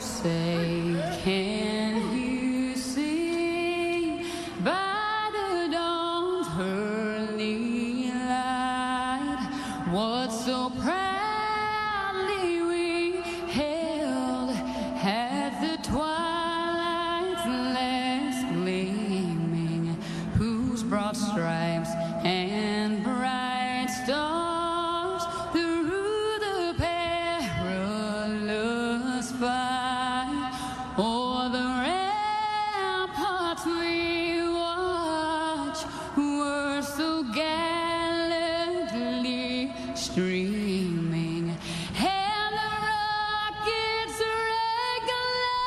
say, can you see by the dawn's early light what so proudly we held at the twilight's last gleaming, whose broad stripes and bright stars through the perilous fight o'er the ramparts we watch were so gallantly streaming, and the rockets regular,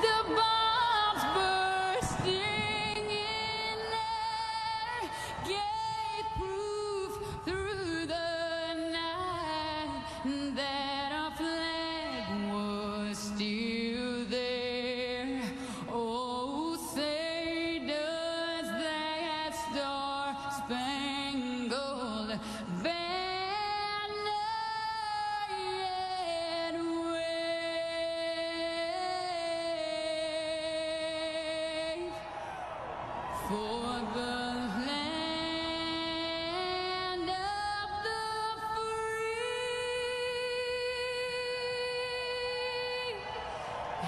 the bombs bursting in air, gave proof through the night that our flag was still there. Oh, say does that star-spangled banner yet wave for the land of the free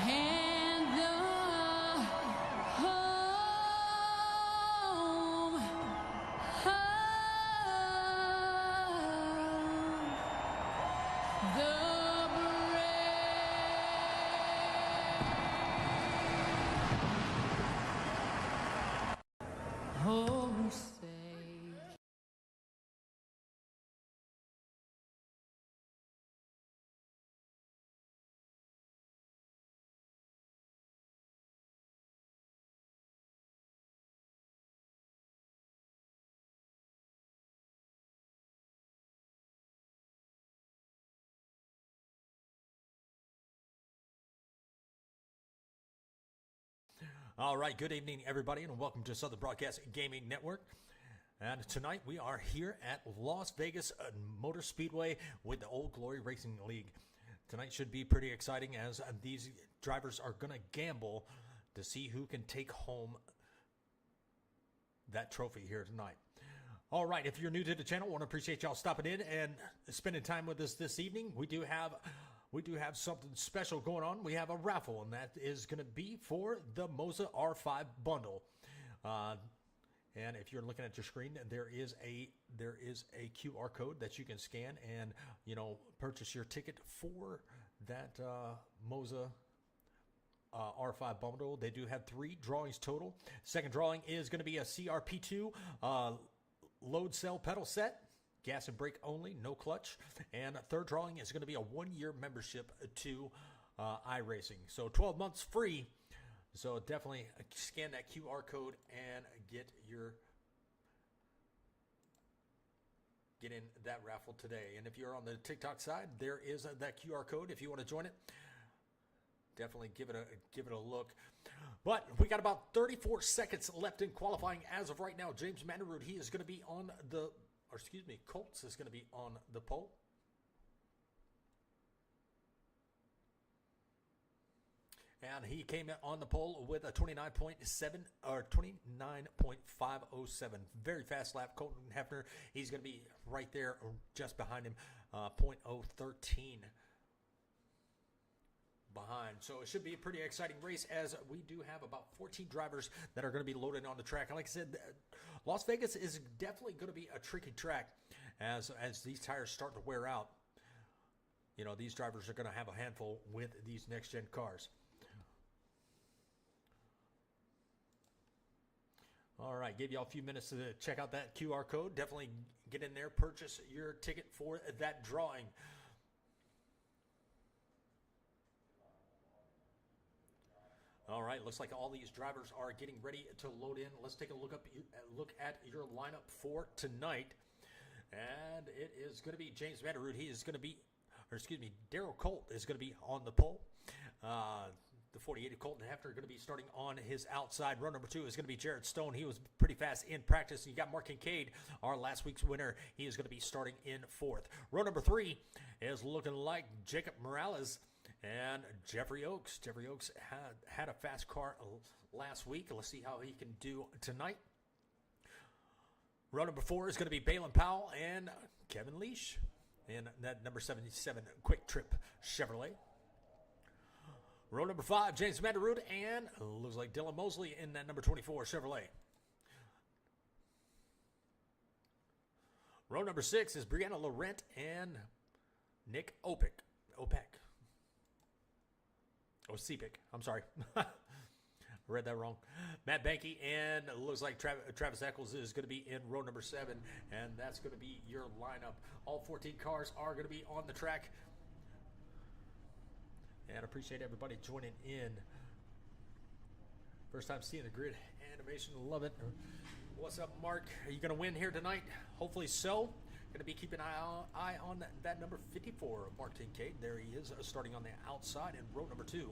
and the home of the brave. Oh, say. All right, good evening, everybody, and welcome to Southern Broadcast Gaming Network. And tonight we are here at Las Vegas Motor Speedway with the Old Glory Racing League. Tonight should be pretty exciting as these drivers are going to gamble to see who can take home that trophy here tonight. All right, if you're new to the channel, I want to appreciate y'all stopping in and spending time with us this evening. We do have something special going on. We have a raffle, and that is going to be for the Moza R5 bundle. And if you're looking at your screen, there is a QR code that you can scan and purchase your ticket for that Moza R5 bundle. They do have 3 drawings total. Second drawing is going to be a CRP2 load cell pedal set. Gas and brake only, no clutch. And third drawing is going to be a 1-year membership to iRacing. So 12 months free. So definitely scan that QR code and get in that raffle today. And if you're on the TikTok side, there is that QR code if you want to join it. Definitely give it a look. But we got about 34 seconds left in qualifying as of right now. James Mannerud, he is going to be on Colts is going to be on the pole. And he came on the pole with a 29.7 or 29.507. Very fast lap. Colton Hefner, he's going to be right there just behind him, 0.013 behind. So it should be a pretty exciting race as we do have about 14 drivers that are going to be loaded on the track. And like I said, Las Vegas is definitely going to be a tricky track as these tires start to wear out. These drivers are going to have a handful with these next-gen cars. All right, gave y'all a few minutes to check out that QR code. Definitely get in there, purchase your ticket for that drawing. All right, looks like all these drivers are getting ready to load in. Let's take a look at your lineup for tonight. And it is going to be James Vanderrood. Daryl Colt is going to be on the pole. The 48 of Colton Hefner are going to be starting on his outside. Row number 2 is going to be Jared Stone. He was pretty fast in practice. You got Mark Kincaid, our last week's winner. He is going to be starting in 4th. Row number 3 is looking like Jacob Morales And Jeffrey Oaks. Jeffrey Oaks had a fast car last week. Let's see how he can do tonight. Row number 4 is going to be Balin Powell and Kevin Leash in that number 77 Quick Trip Chevrolet. Row number 5, James Vanderrood and looks like Dylan Mosley in that number 24 Chevrolet. Row number 6 is Brianna Laurent and Nick Opek. Cepic. I'm sorry. I read that wrong. Matt Banky and it looks like Travis Eccles is going to be in row number 7, and that's going to be your lineup. All 14 cars are going to be on the track. And appreciate everybody joining in. First time seeing the grid animation. Love it. What's up, Mark? Are you going to win here tonight? Hopefully so. Going to be keeping an eye on that number 54, Mark Kincaid. There he is, starting on the outside in row number 2.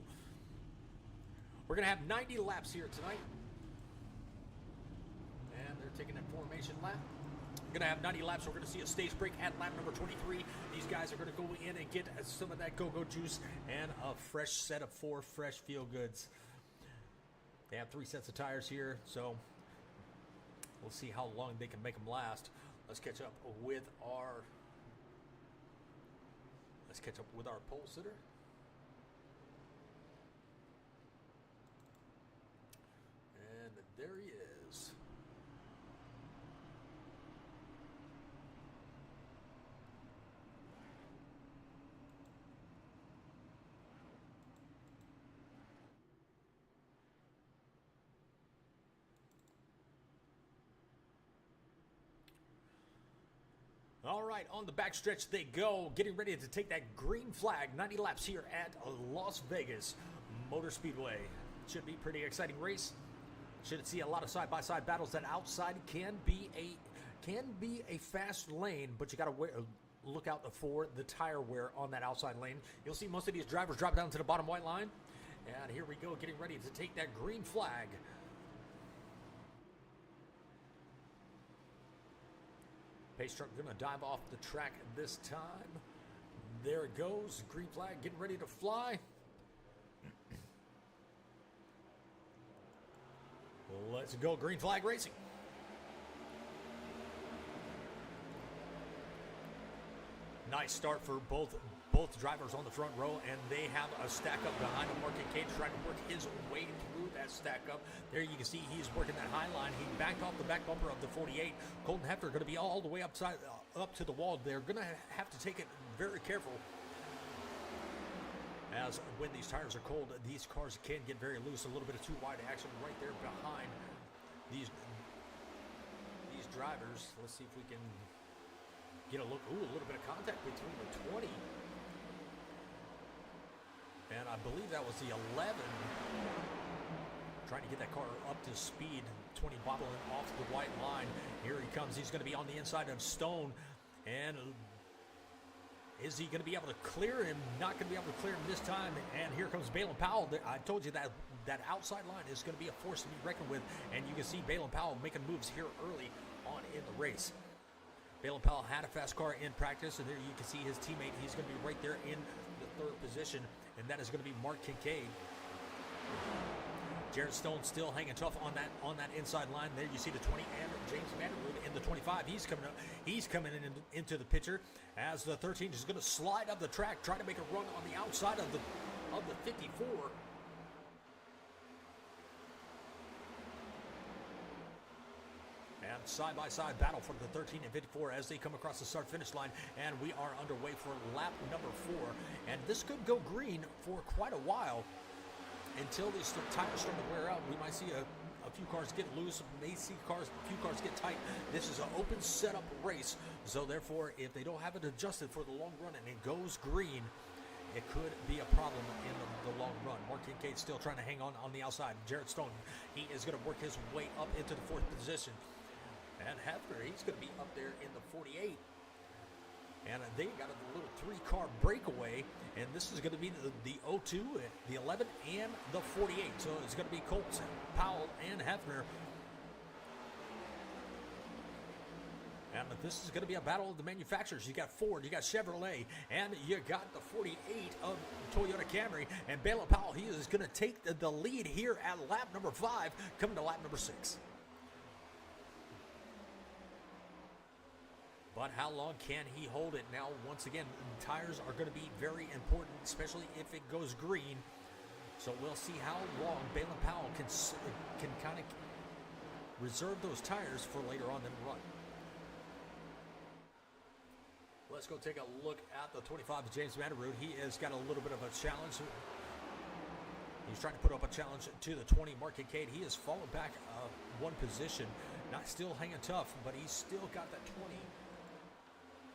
We're going to have 90 laps here tonight. And they're taking a formation lap. We're going to have 90 laps. We're going to see a stage break at lap number 23. These guys are going to go in and get some of that go-go juice and a fresh set of 4 fresh feel-goods. They have 3 sets of tires here, so we'll see how long they can make them last. Let's catch up with our pole sitter. And there he is. All right, on the backstretch they go, getting ready to take that green flag. 90 laps here at Las Vegas Motor Speedway. Should be a pretty exciting race. Should see a lot of side-by-side battles. That outside can be a fast lane, but you got to look out for the tire wear on that outside lane. You'll see most of these drivers drop down to the bottom white line. And here we go, getting ready to take that green flag. Pace truck going to dive off the track this time. There it goes. Green flag getting ready to fly. Let's go green flag racing. Nice start for both drivers on the front row, and they have a stack up behind him. Mark Kincaid trying to work his way through that stack up. There you can see he's working that high line. He backed off the back bumper of the 48. Colton Hefner going to be all the way up to the wall. They're going to have to take it very careful, as when these tires are cold, these cars can get very loose. A little bit of too wide action right there behind these drivers. Let's see if we can get a look. Ooh, a little bit of contact between the 20. And I believe that was the 11. Trying to get that car up to speed. 20 bobbling off the white line. Here he comes. He's going to be on the inside of Stone. And is he going to be able to clear him? Not going to be able to clear him this time. And here comes Balin Powell. I told you that outside line is going to be a force to be reckoned with. And you can see Balin Powell making moves here early on in the race. Balin Powell had a fast car in practice, and there you can see his teammate. He's going to be right there in the 3rd position, and that is going to be Mark Kincaid. Jared Stone still hanging tough on that inside line. There you see the 20 and James Vanderwood in the 25. He's coming up. He's coming into the picture as the 13 is going to slide up the track, trying to make a run on the outside of the 54. And side-by-side battle for the 13 and 54 as they come across the start-finish line. And we are underway for lap number 4. And this could go green for quite a while until these tires start to wear out. We might see a few cars get loose, may see a few cars get tight. This is an open setup race. So therefore, if they don't have it adjusted for the long run and it goes green, it could be a problem in the long run. Mark Kincaid still trying to hang on the outside. Jared Stone, he is going to work his way up into the 4th position. And Hefner, he's going to be up there in the 48. And they got a little 3-car breakaway. And this is going to be the 02, the 11, and the 48. So it's going to be Colts, Powell, and Hefner. And this is going to be a battle of the manufacturers. You got Ford, you got Chevrolet, and you got the 48 of Toyota Camry. And Balin Powell, he is going to take the lead here at lap number 5, coming to lap number 6. But how long can he hold it? Now, once again, tires are going to be very important, especially if it goes green. So we'll see how long Balin Powell can kind of reserve those tires for later on in the run. Let's go take a look at the 25 of James Vanderrood. He has got a little bit of a challenge. He's trying to put up a challenge to the 20, Mark Kincaid. He has fallen back one position. Not still hanging tough, but he's still got that 20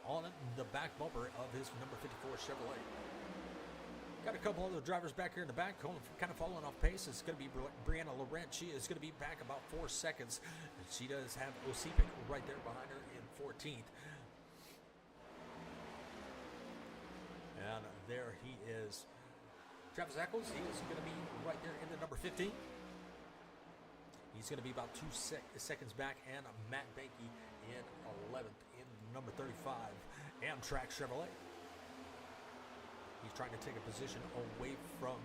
on the back bumper of his number 54 Chevrolet. Got a couple other drivers back here in the back, kind of falling off pace. It's going to be Brianna Laurent. She is going to be back about 4 seconds. She does have Osipic right there behind her in 14th. And there he is. Travis Eccles, he is going to be right there in the number 15. He's going to be about 2 seconds back. And Matt Banky in 11th in number 35, Amtrak Chevrolet. He's trying to take a position away from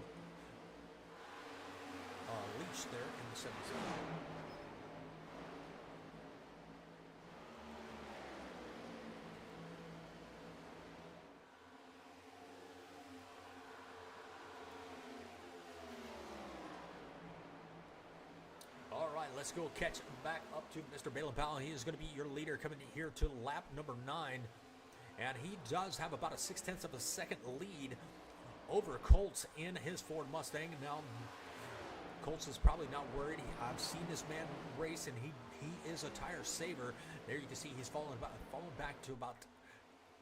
Leach there in the 77. All right, let's go catch back up to Mr. Balin Powell. He is going to be your leader coming here to lap number 9. And he does have about a 0.6 of a second lead over Colts in his Ford Mustang. Now, Colts is probably not worried. I've seen this man race, and he is a tire saver. There you can see he's fallen back to about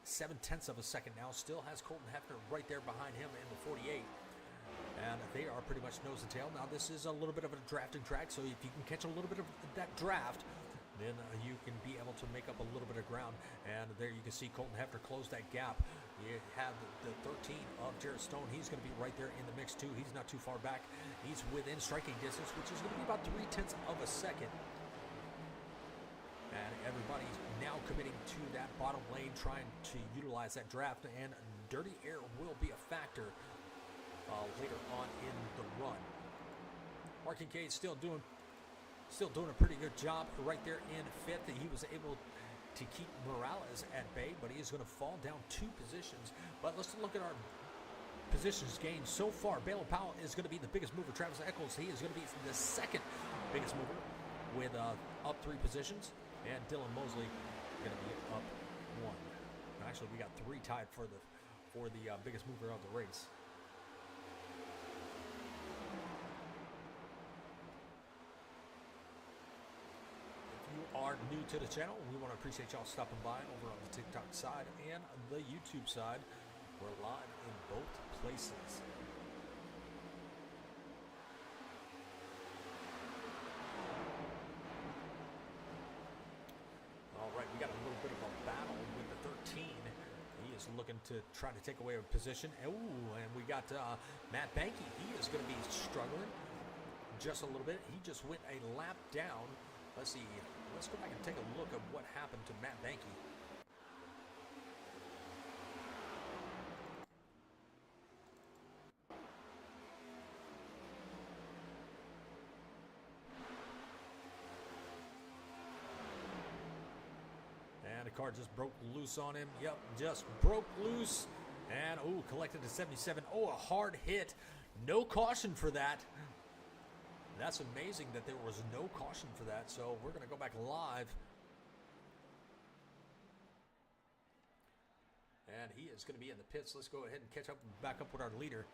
0.7 of a second now. Still has Colton Hefner right there behind him in the 48. And they are pretty much nose to tail. Now, this is a little bit of a drafting track, so if you can catch a little bit of that draft, then you can be able to make up a little bit of ground. And there you can see Colton Hefner close that gap. You have the 13 of Jarrett Stone. He's going to be right there in the mix too. He's not too far back. He's within striking distance, which is going to be about 0.3 of a second. And everybody's now committing to that bottom lane, trying to utilize that draft. And dirty air will be a factor later on in the run. Mark Kincaid still doing a pretty good job right there in 5th. He was able to keep Morales at bay, but he is going to fall down 2 positions. But let's look at our positions gained so far. Balin Powell is going to be the biggest mover. Travis Eccles, he is going to be the second biggest mover with up 3 positions. And Dylan Mosley going to be up 1. Actually, we got 3 tied for the biggest mover of the race. Are new to the channel, we want to appreciate y'all stopping by over on the TikTok side and the YouTube side. We're live in both places. All right, we got a little bit of a battle with the 13. He is looking to try to take away a position. Ooh, and we got Matt Banky. He is going to be struggling just a little bit. He just went a lap down. Let's see. Let's go back and take a look at what happened to Matt Banky. And the car just broke loose on him. Yep, just broke loose. And, ooh, collected to 77. Oh, a hard hit. No caution for that. That's amazing that there was no caution for that. So we're going to go back live. And he is going to be in the pits. Let's go ahead and catch up, back up with our leader.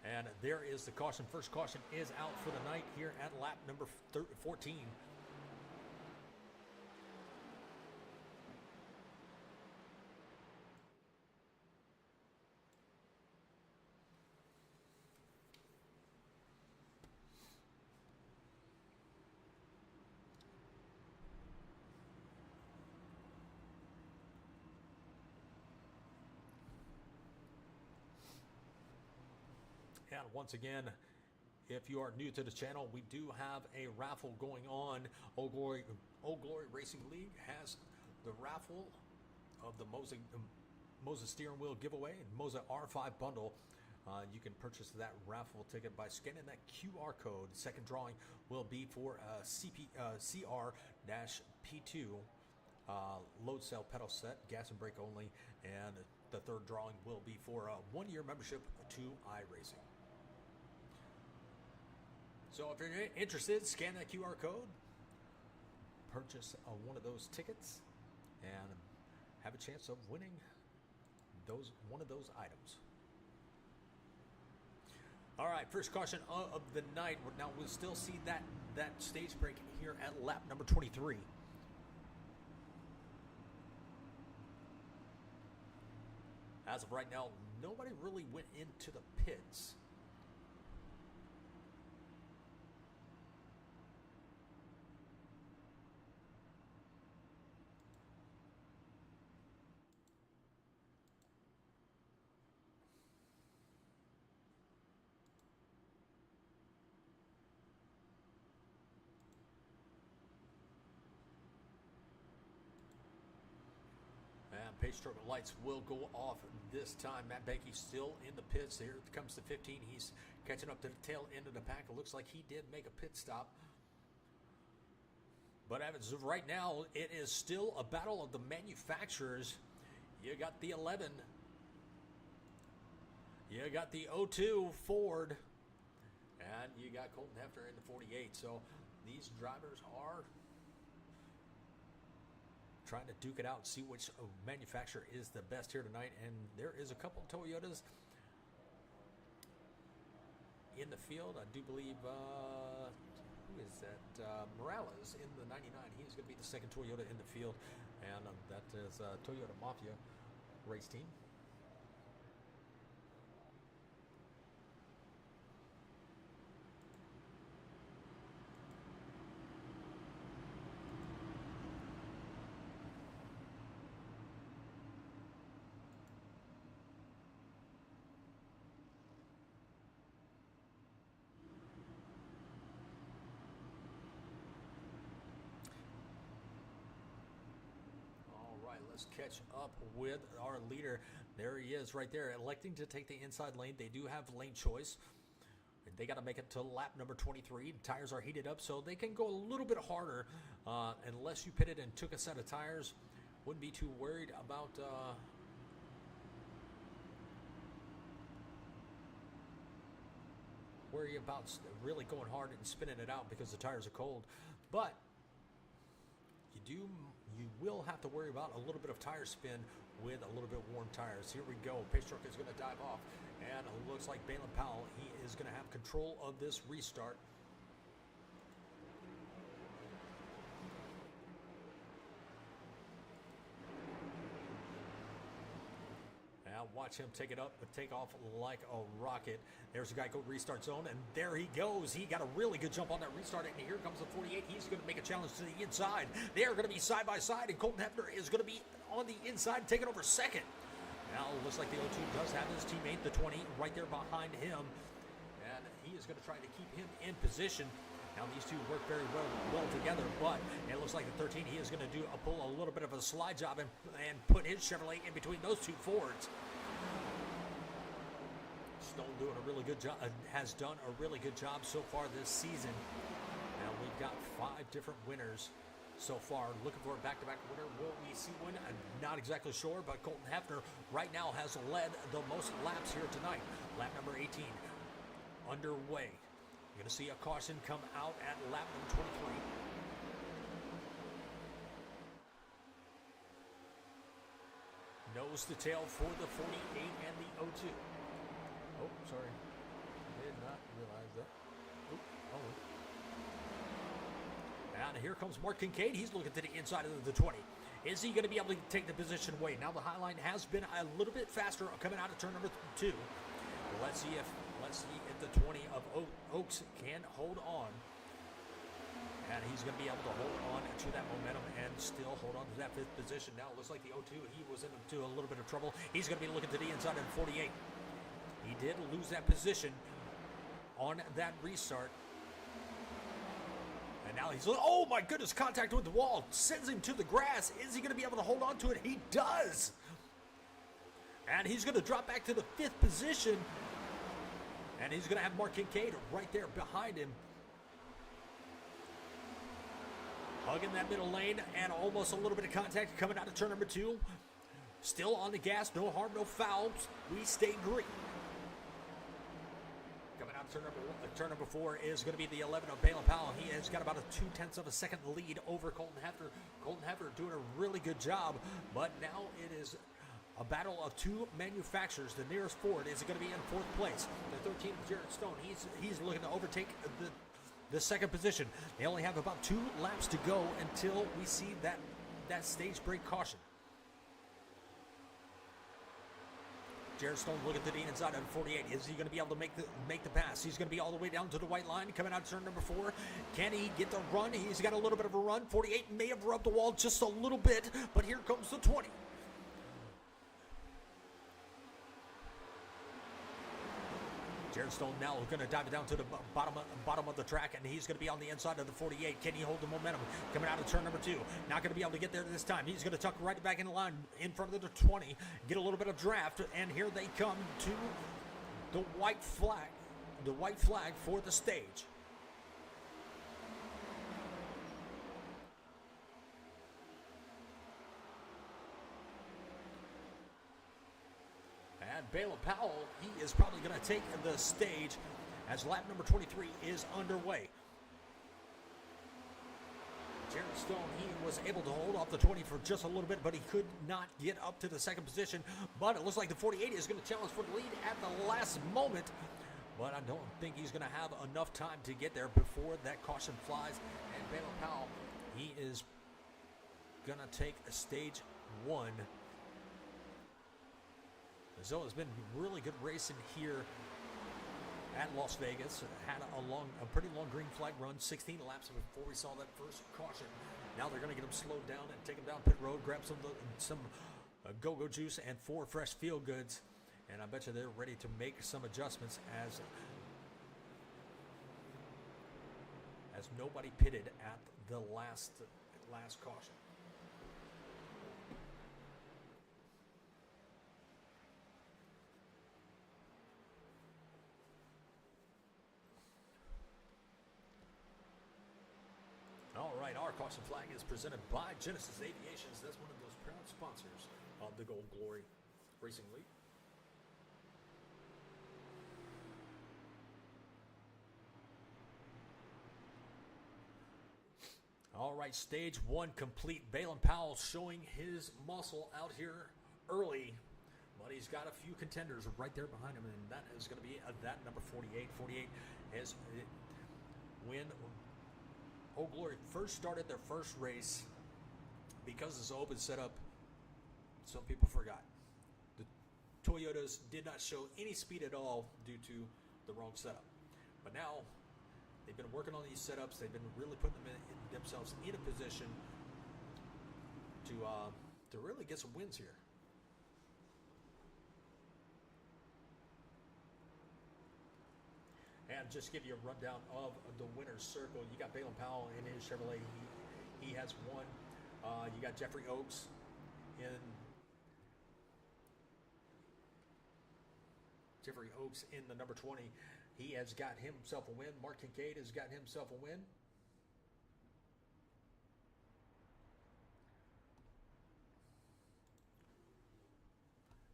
And there is the caution. First caution is out for the night here at lap number 14. And once again, If you are new to the channel, we do have a raffle going on. Old Glory Racing League has the raffle of the Moza steering wheel giveaway and Moza R5 bundle. You can purchase that raffle ticket by scanning that QR code. Second drawing will be for CR-P2 load cell pedal set, gas and brake only, and the third drawing will be for a 1-year membership to iRacing. So if you're interested, scan that QR code, purchase one of those tickets, and have a chance of winning one of those items. All right, first caution of the night. Now we'll still see that stage break here at lap number 23. As of right now, nobody really went into the pits. Pace stroke lights will go off this time. Matt Behnke still in the pits. Here it comes to 15. He's catching up to the tail end of the pack. It looks like he did make a pit stop. But as of right now, it is still a battle of the manufacturers. You got the 11. You got the 02 Ford. And you got Colton Hefner in the 48. So these drivers are trying to duke it out and see which manufacturer is the best here tonight. And there is a couple Toyotas in the field. I do believe, who is that? Morales in the 99. He's going to be the second Toyota in the field. And that is Toyota Mafia race team. Let's catch up with our leader. There he is right there, electing to take the inside lane. They do have lane choice. They got to make it to lap number 23. Tires are heated up, so they can go a little bit harder unless you pitted and took a set of tires. Wouldn't be too worried about really going hard and spinning it out because the tires are cold. But you will have to worry about a little bit of tire spin with a little bit warm tires. Here we go. Pace truck is going to dive off, and it looks like Balin Powell, he is going to have control of this restart. Now watch him take off like a rocket. There's a guy go restart zone, and there he goes. He got a really good jump on that restart, and here comes the 48. He's going to make a challenge to the inside. They are going to be side by side, and Colton Hefner is going to be on the inside, taking over second. Now it looks like the 02 does have his teammate, the 20, right there behind him, and he is going to try to keep him in position. Now these two work very well together, but it looks like the 13, he is going to pull a little bit of a slide job and put his Chevrolet in between those two Fords. Stone doing a really good job, has done a really good job so far this season. Now we've got 5 different winners so far. Looking for a back-to-back winner. Will we see one? I'm not exactly sure, but Colton Hefner right now has led the most laps here tonight. Lap number 18 underway. You're going to see a caution come out at lap number 23. Nose to tail for the 48 and the 02. Oh, sorry. I did not realize that. And here comes Mark Kincaid. He's looking to the inside of the 20. Is he going to be able to take the position away? Now the high line has been a little bit faster coming out of turn number 2. Let's see if the 20 of Oaks can hold on. And he's going to be able to hold on to that momentum and still hold on to that 5th position. Now it looks like the 02, he was into a little bit of trouble. He's going to be looking to the inside of 48. He did lose that position. on that restart. And now he's, oh my goodness, contact with the wall, sends him to the grass. Is he going to be able to hold on to it? He does. And he's going to drop back to the 5th position. And he's going to have Mark Kincaid right there behind him. Hugging that middle lane, and almost a little bit of contact coming out of turn number 2. Still on the gas, no harm, no fouls. We stay green. Coming out of turn number 4 is going to be the 11 of Balin Powell. He has got about a 0.2 of a second lead over Colton Hefner. Colton Hefner doing a really good job, but now it is a battle of 2 manufacturers. The nearest Ford is going to be in 4th place. The 13th, Jared Stone, he's looking to overtake the 2nd position. They only have about 2 laps to go until we see that stage break caution. Jared Stone looking to the inside of 48. Is he going to be able to make the pass? He's going to be all the way down to the white line, coming out of turn number 4. Can he get the run? He's got a little bit of a run. 48 may have rubbed the wall just a little bit, but here comes the 20. Jared Stone now going to dive it down to the bottom of the track, and he's going to be on the inside of the 48. Can he hold the momentum? Coming out of turn number 2. Not going to be able to get there this time. He's going to tuck right back in the line in front of the 20. Get a little bit of draft, and here they come to the white flag. The white flag for the stage. And Balin Powell, he is probably going to take the stage as lap number 23 is underway. Jared Stone, he was able to hold off the 20 for just a little bit, but he could not get up to the 2nd position. But it looks like the 48 is going to challenge for the lead at the last moment. But I don't think he's going to have enough time to get there before that caution flies. And Balin Powell, he is going to take stage 1. So it's been really good racing here at Las Vegas. Had a pretty long green flag run, 16 laps before we saw that first caution. Now they're going to get him slowed down and take him down pit road, grab some go-go juice and 4 fresh feel goods. And I bet you they're ready to make some adjustments as nobody pitted at the last caution. All right, our caution flag is presented by Genesis Aviations. That's one of those proud sponsors of the Gold Glory Racing League. All right, stage 1 complete. Balin Powell showing his muscle out here early, but he's got a few contenders right there behind him, and that is going to be that number 48. 48 is when Old Glory first started their first race. Because it's an open setup, some people forgot. The Toyotas did not show any speed at all due to the wrong setup. But now they've been working on these setups. They've been really putting themselves in a position to really get some wins here. And just give you a rundown of the winner's circle. You got Balin Powell in his Chevrolet. He has won. You got Jeffrey Oaks in the number 20. He has got himself a win. Mark Kincaid has got himself a win.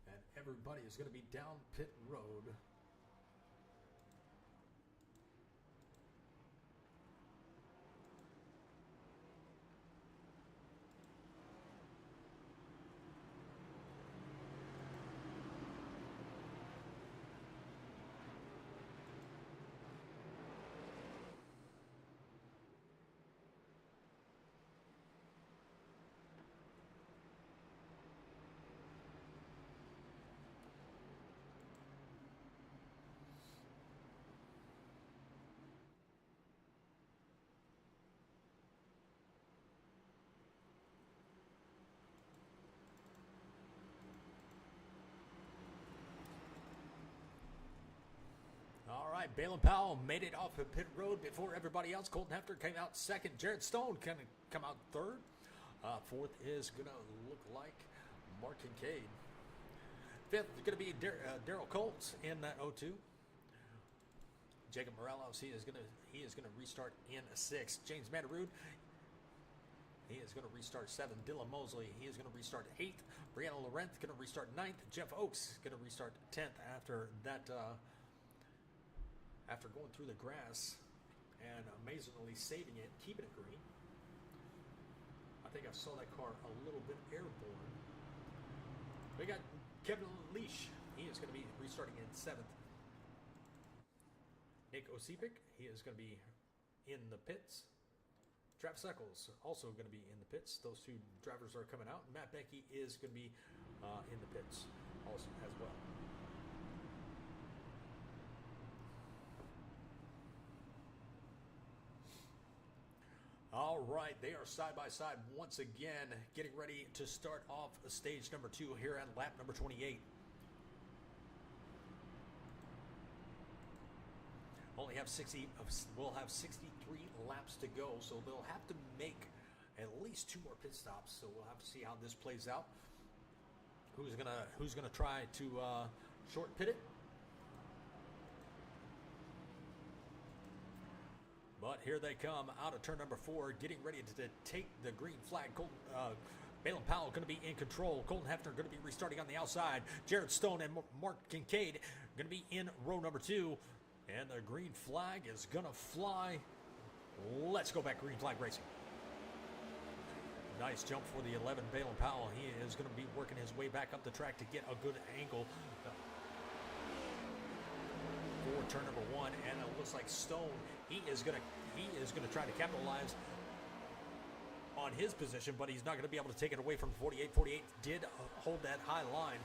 And everybody is going to be down pit road. right, Balin Powell made it off of pit road before everybody else. Colton Hefner came out second. Jared Stone can come out third. Fourth is going to look like Mark Kincaid. Fifth is going to be Daryl Colts in that 02. Jacob Morales, he is going to restart in sixth. James Mandarud, he is going to restart seventh. Dylan Mosley, he is going to restart eighth. Brianna Laurent going to restart ninth. Jeff Oakes going to restart 10th after that. After going through the grass and amazingly saving it, keeping it green. I think I saw that car a little bit airborne. We got Kevin Leash. He is going to be restarting in 7th. Nick Osipik, he is going to be in the pits. Travis Eccles also going to be in the pits. Those two drivers are coming out. Matt Becky is going to be in the pits also as well. All right, they are side by side once again, getting ready to start off stage number 2 here at lap number 28. Only have 60. We'll have 63 laps to go, so they'll have to make at least 2 more pit stops. So we'll have to see how this plays out. Who's gonna try to short pit it? But here they come out of turn number 4, getting ready to take the green flag. Balin Powell going to be in control. Colton Hefner going to be restarting on the outside. Jared Stone and Mark Kincaid going to be in row number 2. And the green flag is going to fly. Let's go back green flag racing. Nice jump for the 11, Balin Powell. He is going to be working his way back up the track to get a good angle for turn number 1, and it looks like Stone, he is going to try to capitalize on his position, but he's not going to be able to take it away from 48. 48 did hold that high line,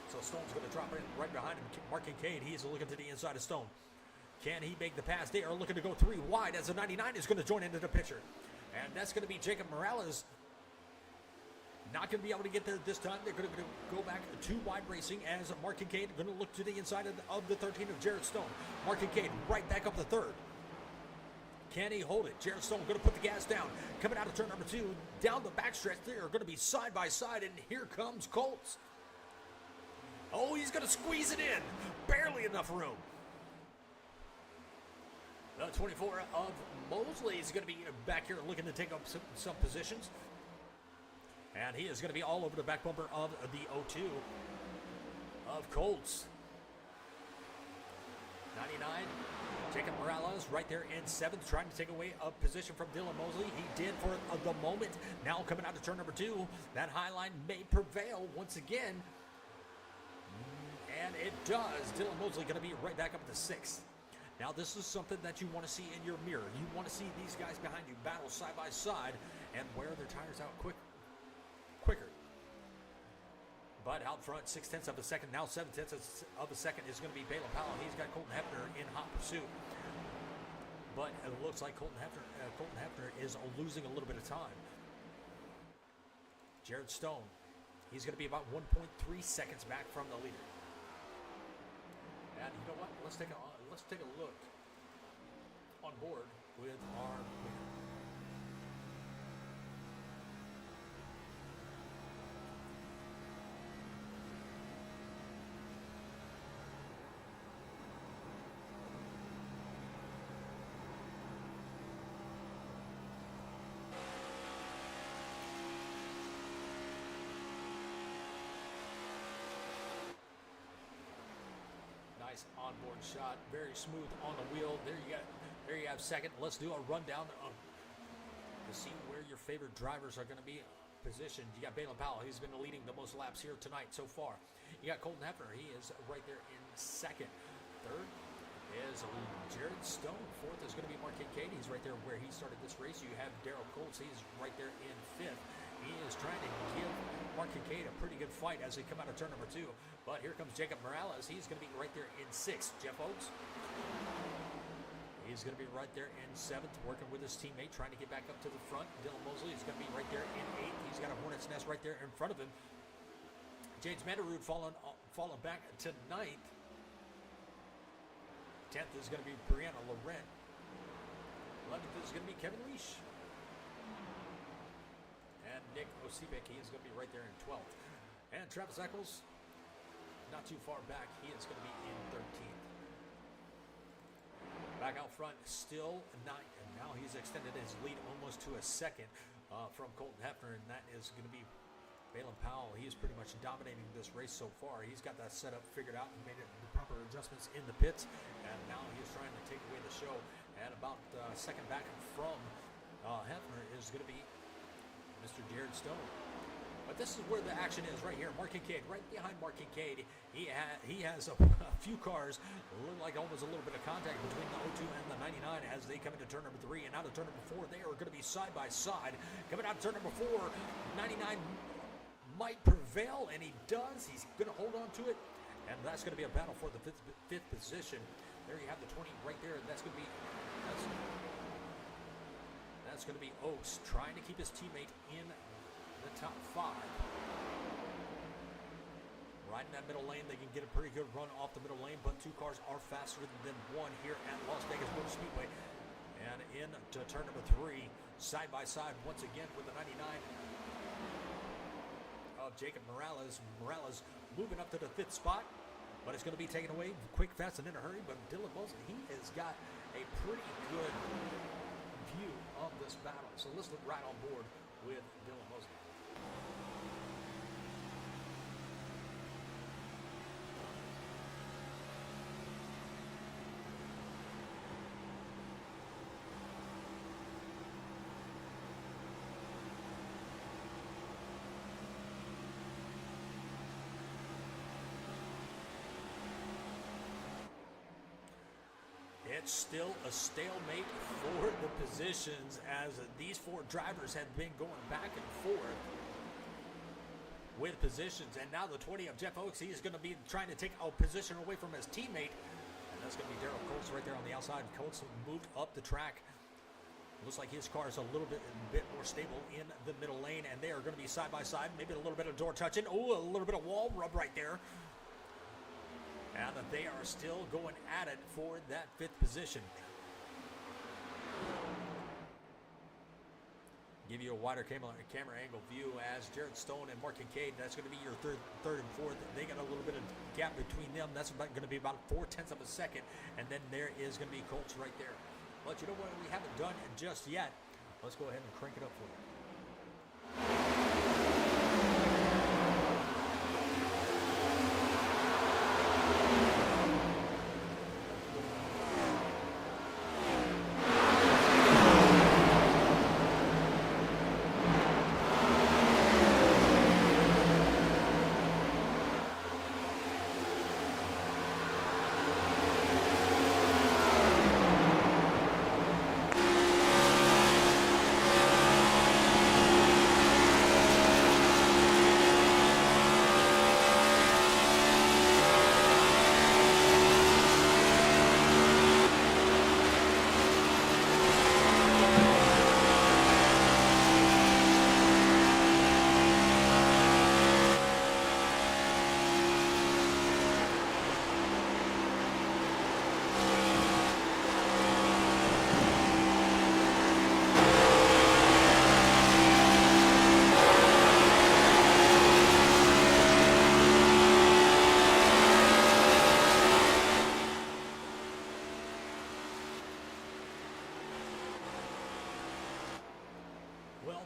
so Stone's going to drop in right behind him. Mark Kincaid, he's looking to the inside of Stone. Can he make the pass? They are looking to go 3 wide as the 99 is going to join into the picture, and that's going to be Jacob Morales. Not going to be able to get there this time. They're going to go back 2 wide racing as Mark Kincaid going to look to the inside of the 13 of Jared Stone. Mark Kincaid right back up the 3rd. Can he hold it? Jared Stone going to put the gas down. Coming out of turn number 2, down the backstretch. They are going to be side by side, and here comes Colts. Oh, he's going to squeeze it in. Barely enough room. The 24 of Mosley is going to be back here looking to take up some positions. And he is going to be all over the back bumper of the 02 of Colts. 99, Jacob Morales right there in 7th, trying to take away a position from Dylan Mosley. He did for the moment. Now coming out of turn number 2, that high line may prevail once again. And it does. Dylan Mosley going to be right back up to 6th. Now this is something that you want to see in your mirror. You want to see these guys behind you battle side by side and wear their tires out quicker. But out front, 0.6 of a second, now 0.7 of a second is going to be Balin Powell. He's got Colton Hefner in hot pursuit. But it looks like Colton Hefner is losing a little bit of time. Jared Stone, he's going to be about 1.3 seconds back from the leader. And you know what? Let's take a look on board with our leader. Nice onboard shot, very smooth on the wheel. There you have second. Let's do a rundown to see where your favorite drivers are going to be positioned. You got Balin Powell, he's been leading the most laps here tonight so far. You got Colton Hefner, he is right there in 2nd. 3rd is Jared Stone. 4th is going to be Mark Kincaid. He's right there where he started this race. You have Daryl Colts, he's right there in 5th. He is trying to give Mark Kincaid a pretty good fight as they come out of turn number 2. But here comes Jacob Morales. He's going to be right there in 6th. Jeff Oakes, he's going to be right there in 7th, working with his teammate, trying to get back up to the front. Dylan Mosley is going to be right there in 8th. He's got a hornet's nest right there in front of him. James Mandarud falling back to 9th. 10th is going to be Brianna Laurent. 11th is going to be Kevin Leash. And Nick Osipek, he is going to be right there in 12th. And Travis Eccles, not too far back, he is going to be in 13th. Back out front, still 9th, and now he's extended his lead almost to a second from Colton Hefner, and that is going to be Balin Powell. He is pretty much dominating this race so far. He's got that setup figured out and made the proper adjustments in the pits, and now he's trying to take away the show. And about second back from Hefner is going to be Mr. Jared Stone. But this is where the action is right here. Mark Kincaid, right behind Mark Kincaid. He has a few cars, look like almost a little bit of contact between the 02 and the 99 as they come into turn number 3 and out of turn number 4. They are going to be side by side. Coming out of turn number 4, 99 might prevail, and he does. He's going to hold on to it, and that's going to be a battle for the fifth position. There you have the 20 right there. That's going to be that's going to be Oaks trying to keep his teammate in the top 5. Right in that middle lane, they can get a pretty good run off the middle lane, but 2 cars are faster than 1 here at Las Vegas Motor Speedway. And into turn number 3, side by side once again with the 99 of Jacob Morales. Morales moving up to the 5th spot, but it's going to be taken away quick, fast, and in a hurry. But Dylan Mosley, he has got a pretty good view of this battle. So let's look right on board with Dylan Mosley. It's still a stalemate for the positions as these 4 drivers have been going back and forth with positions. And now the 20 of Jeff Oaks, he is going to be trying to take a position away from his teammate. And that's going to be Darrell Colts right there on the outside. Colts moved up the track. Looks like his car is a little bit more stable in the middle lane, and they are going to be side by side. Maybe a little bit of door touching. Oh, a little bit of wall rub right there. And they are still going at it for that 5th position. Give you a wider camera angle view as Jared Stone and Mark Kincaid. That's going to be your third and fourth. They got a little bit of gap between them. That's going to be about 0.4 of a second. And then there is going to be Colts right there. But you know what we haven't done just yet? Let's go ahead and crank it up for you.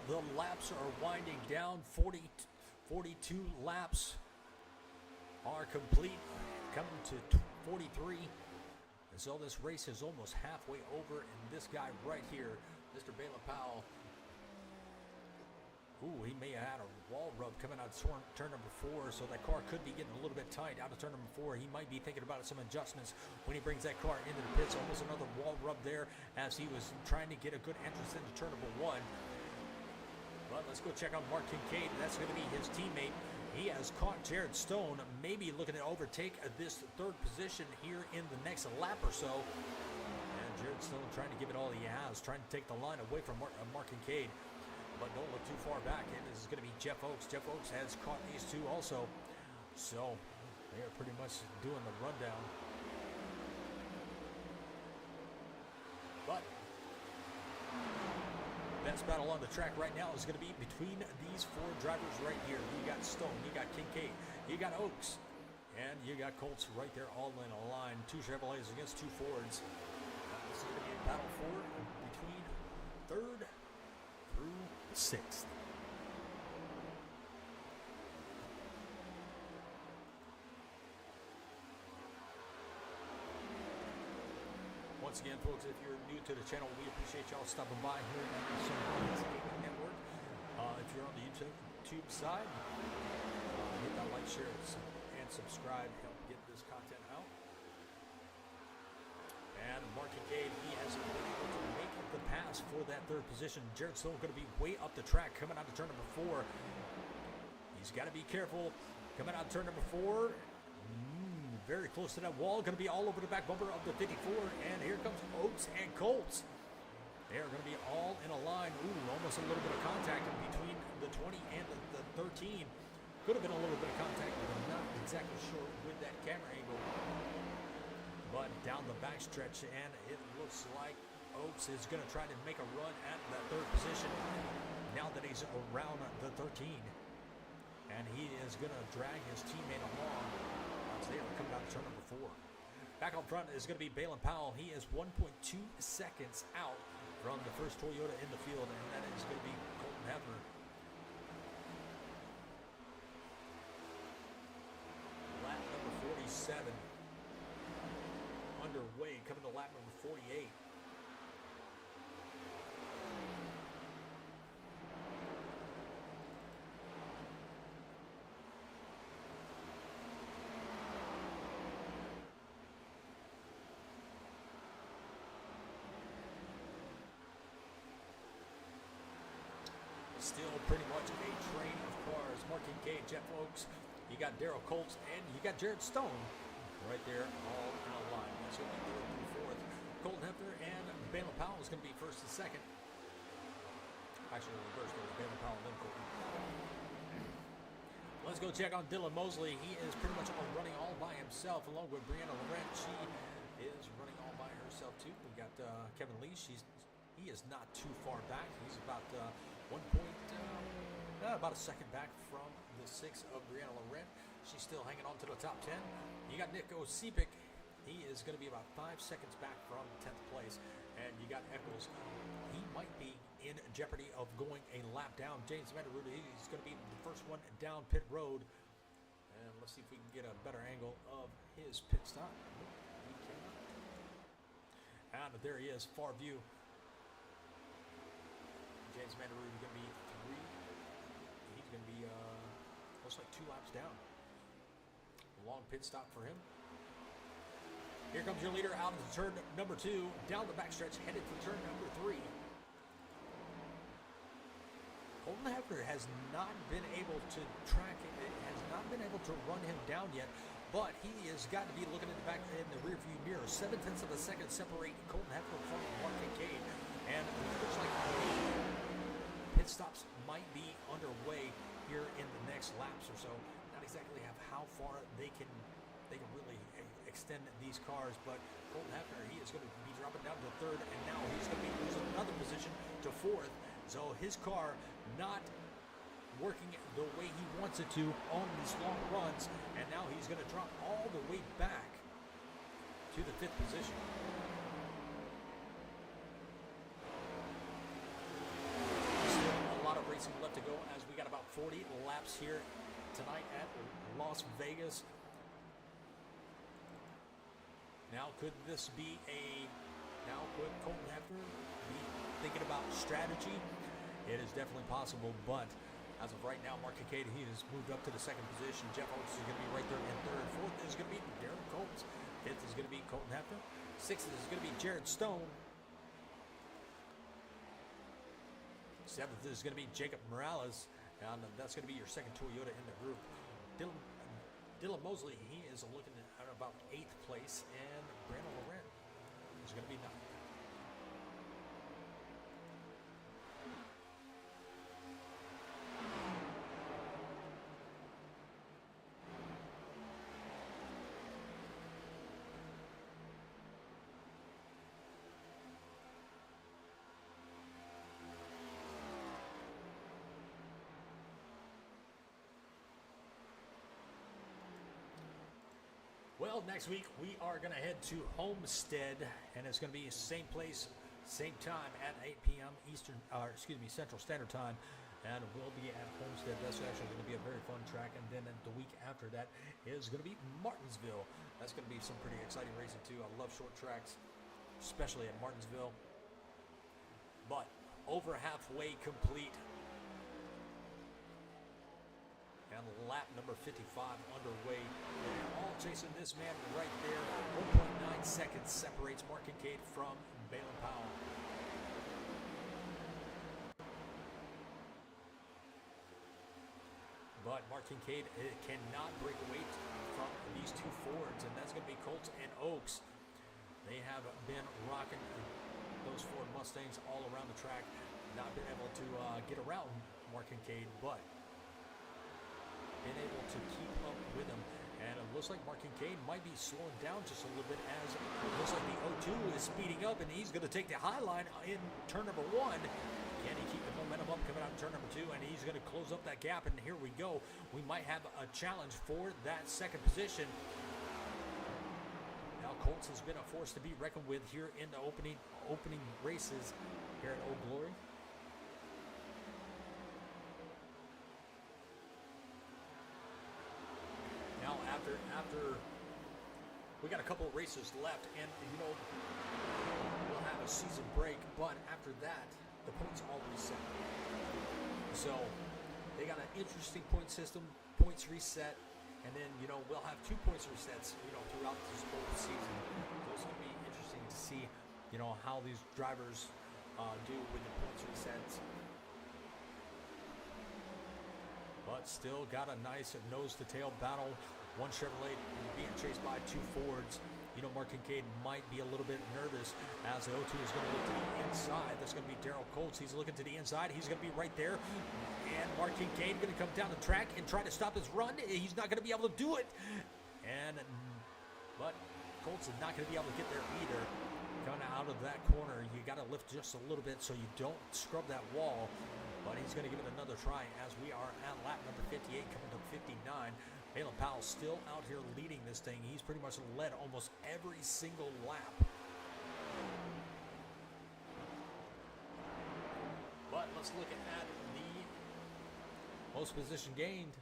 The laps are winding down. 42 laps are complete, coming to 43. And so this race is almost halfway over. And this guy right here, Mr. Balin Powell, ooh, he may have had a wall rub coming out of turn number 4, so that car could be getting a little bit tight out of turn number 4. He might be thinking about some adjustments when he brings that car into the pits. Almost another wall rub there as he was trying to get a good entrance into turn number 1. But let's go check out Mark Kincaid. That's going to be his teammate. He has caught Jared Stone, maybe looking to overtake this 3rd position here in the next lap or so. And Jared Stone trying to give it all he has, trying to take the line away from Mark Kincaid. But don't look too far back. And this is going to be Jeff Oaks. Jeff Oaks has caught these 2 also. So they are pretty much doing the rundown. But best battle on the track right now is going to be between these four drivers right here. You got Stone, you got Kincaid, you got Oaks, and you got Colts right there all in a line. Two Chevrolets against two Fords. This is going to be a battle for between third through sixth. Once again, folks, if you're new to the channel, we appreciate y'all stopping by here at the Speedway Network. If you're on the YouTube side, hit that like, share, and subscribe. Help get this content out. And Mark Kincaid, he hasn't been able to make the pass for that third position. Jared Stone going to be way up the track coming out of turn number 4. He's got to be careful coming out of turn number 4. Very close to that wall, going to be all over the back bumper of the 54, and here comes Oaks and Colts. They are going to be all in a line. Ooh, almost a little bit of contact in between the 20 and the 13. Could have been a little bit of contact, but I'm not exactly sure with that camera angle. But down the backstretch, and it looks like Oaks is going to try to make a run at that third position now that he's around the 13. And he is going to drag his teammate along. They are coming out of turn number 4. Back up front is going to be Balin Powell. He is 1.2 seconds out from the first Toyota in the field, and that is going to be Colton Hefner. Lap number 47 underway, coming to lap number 48. Still pretty much a train of cars. Mark Kincaid, Jeff Oaks, you got Darrell Colts, and you got Jared Stone right there all in a line. That's going to be third through fourth. Colton Hefner and Balin Powell is going to be first and second. Actually, reverse order. Balin Powell, then Colton. Let's go check on Dylan Mosley. He is pretty much running all by himself, along with Brianna Laurent. She is running all by herself too. We got Kevin Lee. He is not too far back. He's about about a second back from the 6 of Brianna Laurent. She's still hanging on to the top 10. You got Nick Osipik. He is going to be about 5 seconds back from 10th place. And you got Eccles. He might be in jeopardy of going a lap down. James Vanderroode, he's going to be the first one down pit road. And let's see if we can get a better angle of his pit stop. And there he is, far view. James Vanderroode is going to be 3. He's going to be looks like 2 laps down. A long pit stop for him. Here comes your leader out of turn number 2, down the backstretch, headed for turn number 3. Colton Hefner has not been able to track it, has not been able to run him down yet, but he has got to be looking at the back in the rear view mirror. 0.7 of a second separate Colton Hefner from Mark Kincaid, and it looks like pit stops might be underway here in the next laps or so. Not exactly how far they can really extend these cars, but Colton Hefner, he is going to be dropping down to 3rd, and now he's going to be losing another position to 4th. So his car not working the way he wants it to on these long runs, and now he's going to drop all the way back to the 5th position. Left to go as we got about 40 laps here tonight at Las Vegas. Now could Colton Hefner be thinking about strategy? It is definitely possible, but as of right now, Mark Kincaid, he has moved up to the 2nd position. Jeff Oaks is going to be right there in 3rd. 4th is going to be Darrell Colts. 5th is going to be Colton Hefner. 6th is going to be Jared Stone. 7th is going to be Jacob Morales, and that's going to be your 2nd Toyota in the group. Dylan Mosley, he is looking at about 8th place, and Brianna Laurent is going to be 9th. Well, next week we are going to head to Homestead, and it's going to be same place, same time at 8 p.m. Central Standard Time, and we'll be at Homestead. That's actually going to be a very fun track, and then the week after that is going to be Martinsville. That's going to be some pretty exciting racing too. I love short tracks, especially at Martinsville. But over halfway complete. And lap number 55 underway. They're all chasing this man right there. 1.9 seconds separates Mark Kincaid from Balin Powell. But Mark Kincaid cannot break away from these two Fords, and that's going to be Colts and Oaks. They have been rocking those Ford Mustangs all around the track, not been able to get around Mark Kincaid, but been able to keep up with him. And it looks like Mark Kincaid might be slowing down just a little bit, as it looks like the O2 is speeding up, and he's going to take the high line in turn number 1. Can he keep the momentum up coming out in turn number 2? And he's going to close up that gap, and here we go. We might have a challenge for that second position. Now Colts has been a force to be reckoned with here in the opening races here at Old Glory. Now after we got a couple of races left, and we'll have a season break, but after that the points all reset. So they got an interesting point system, points reset, and then we'll have 2 points resets throughout this whole season. So it's going to be interesting to see how these drivers do with the points resets. But still got a nice nose-to-tail battle. One Chevrolet being chased by 2 Fords. Mark Kincaid might be a little bit nervous as the O2 is going to look to the inside. That's going to be Darrell Colts. He's looking to the inside. He's going to be right there. And Mark Kincaid going to come down the track and try to stop his run. He's not going to be able to do it. But Colts is not going to be able to get there either. Coming out of that corner, you got to lift just a little bit so you don't scrub that wall. But he's going to give it another try as we are at lap number 58 coming to 59. Balin Powell still out here leading this thing. He's pretty much led almost every single lap. But let's look at the most position gained.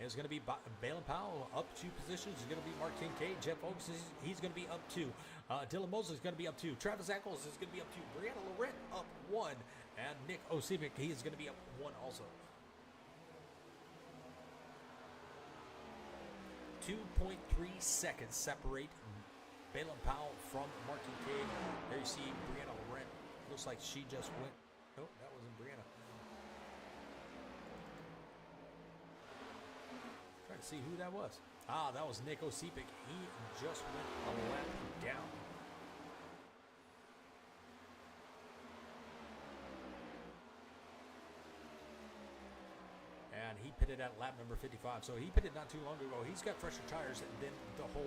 It's going to be Balin Powell up 2 positions. It's going to be Mark Kincaid. Jeff Oaks, he's going to be up 2. Dylan Mosley is going to be up 2. Travis Eccles is going to be up 2. Brianna Laurent up 1. And Nick Osipic, he's going to be up 1 also. 2.3 seconds separate Balin Powell from Mark Kincaid. There you see Brianna Laurent. Looks like she just went. Oh, that wasn't Brianna. Trying to see who that was. That was Nick Osipic. He just went a lap down. And he pitted at lap number 55. So he pitted not too long ago. He's got fresher tires than the whole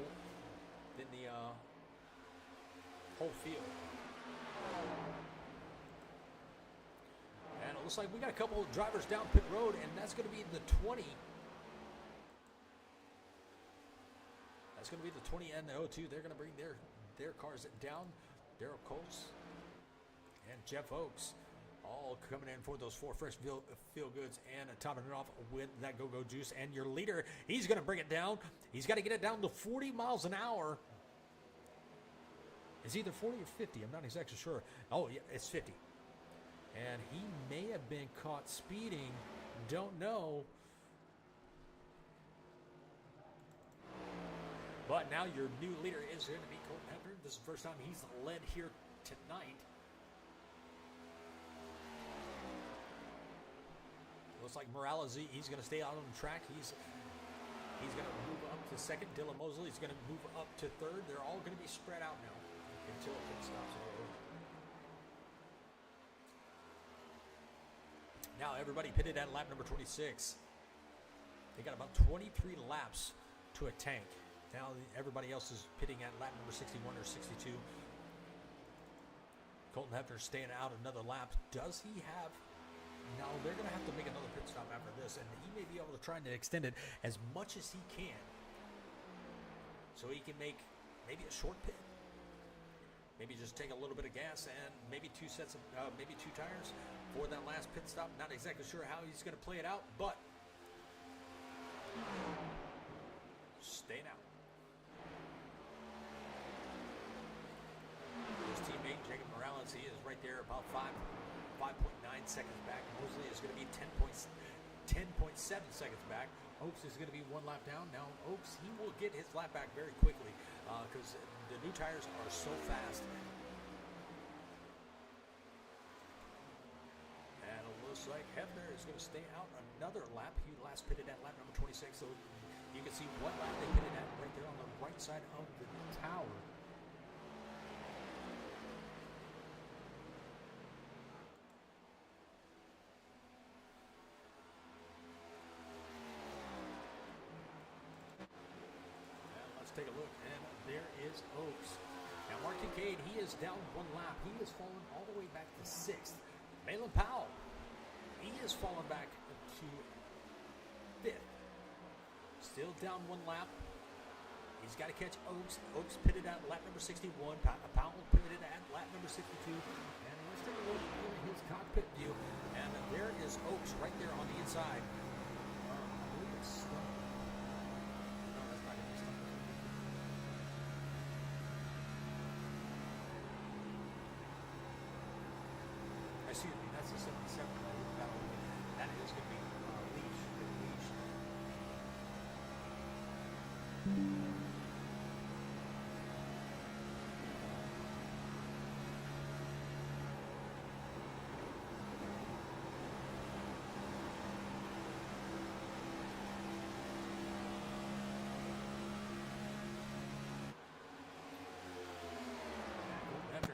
field. And it looks like we got a couple of drivers down pit road, and that's going to be the 20. That's going to be the 20 and the O2. They're going to bring their cars down. Darrell Colts and Jeff Oaks all coming in for those 4 fresh feel goods, and topping it off with that go-go juice. And your leader, he's going to bring it down. He's got to get it down to 40 miles an hour. It's either 40 or 50. I'm not exactly sure. Oh, yeah, it's 50. And he may have been caught speeding. Don't know. But now your new leader is going to be Colton Hefner. This is the first time he's led here tonight. Looks like Morales, he's going to stay out on the track. He's going to move up to second. Dylan Mosley is going to move up to third. They're all going to be spread out now until it stops over. Now everybody pitted at lap number 26. They got about 23 laps to a tank. Now everybody else is pitting at lap number 61 or 62. Colton Hefner staying out another lap. Does he have... Now they're going to have to make another pit stop after this, and he may be able to try and extend it as much as he can. so he can make maybe a short pit. Maybe just take a little bit of gas and maybe two tires for that last pit stop. Not exactly sure how he's going to play it out, but staying out. His teammate Jacob Morales, he is right there about 5.9 seconds back. Mosley is going to be 10.7 seconds back. Oaks is going to be one lap down. Now Oaks, he will get his lap back very quickly because the new tires are so fast. And it looks like Hefner is going to stay out another lap. He last pitted at lap number 26, so you can see what lap they pitted at right there on the right side of the tower. Take a look, and there is Oaks. Now Mark Kincaid, he is down one lap. He has fallen all the way back to 6th. Malin Powell, he has fallen back to 5th. Still down one lap. He's got to catch Oaks. Oaks pitted at lap number 61. Powell pitted at lap number 62. And let's take a look in his cockpit view. And there is Oaks right there on the inside. I believe it's stuck. Excuse me, that's the 77. That is going to be Leash.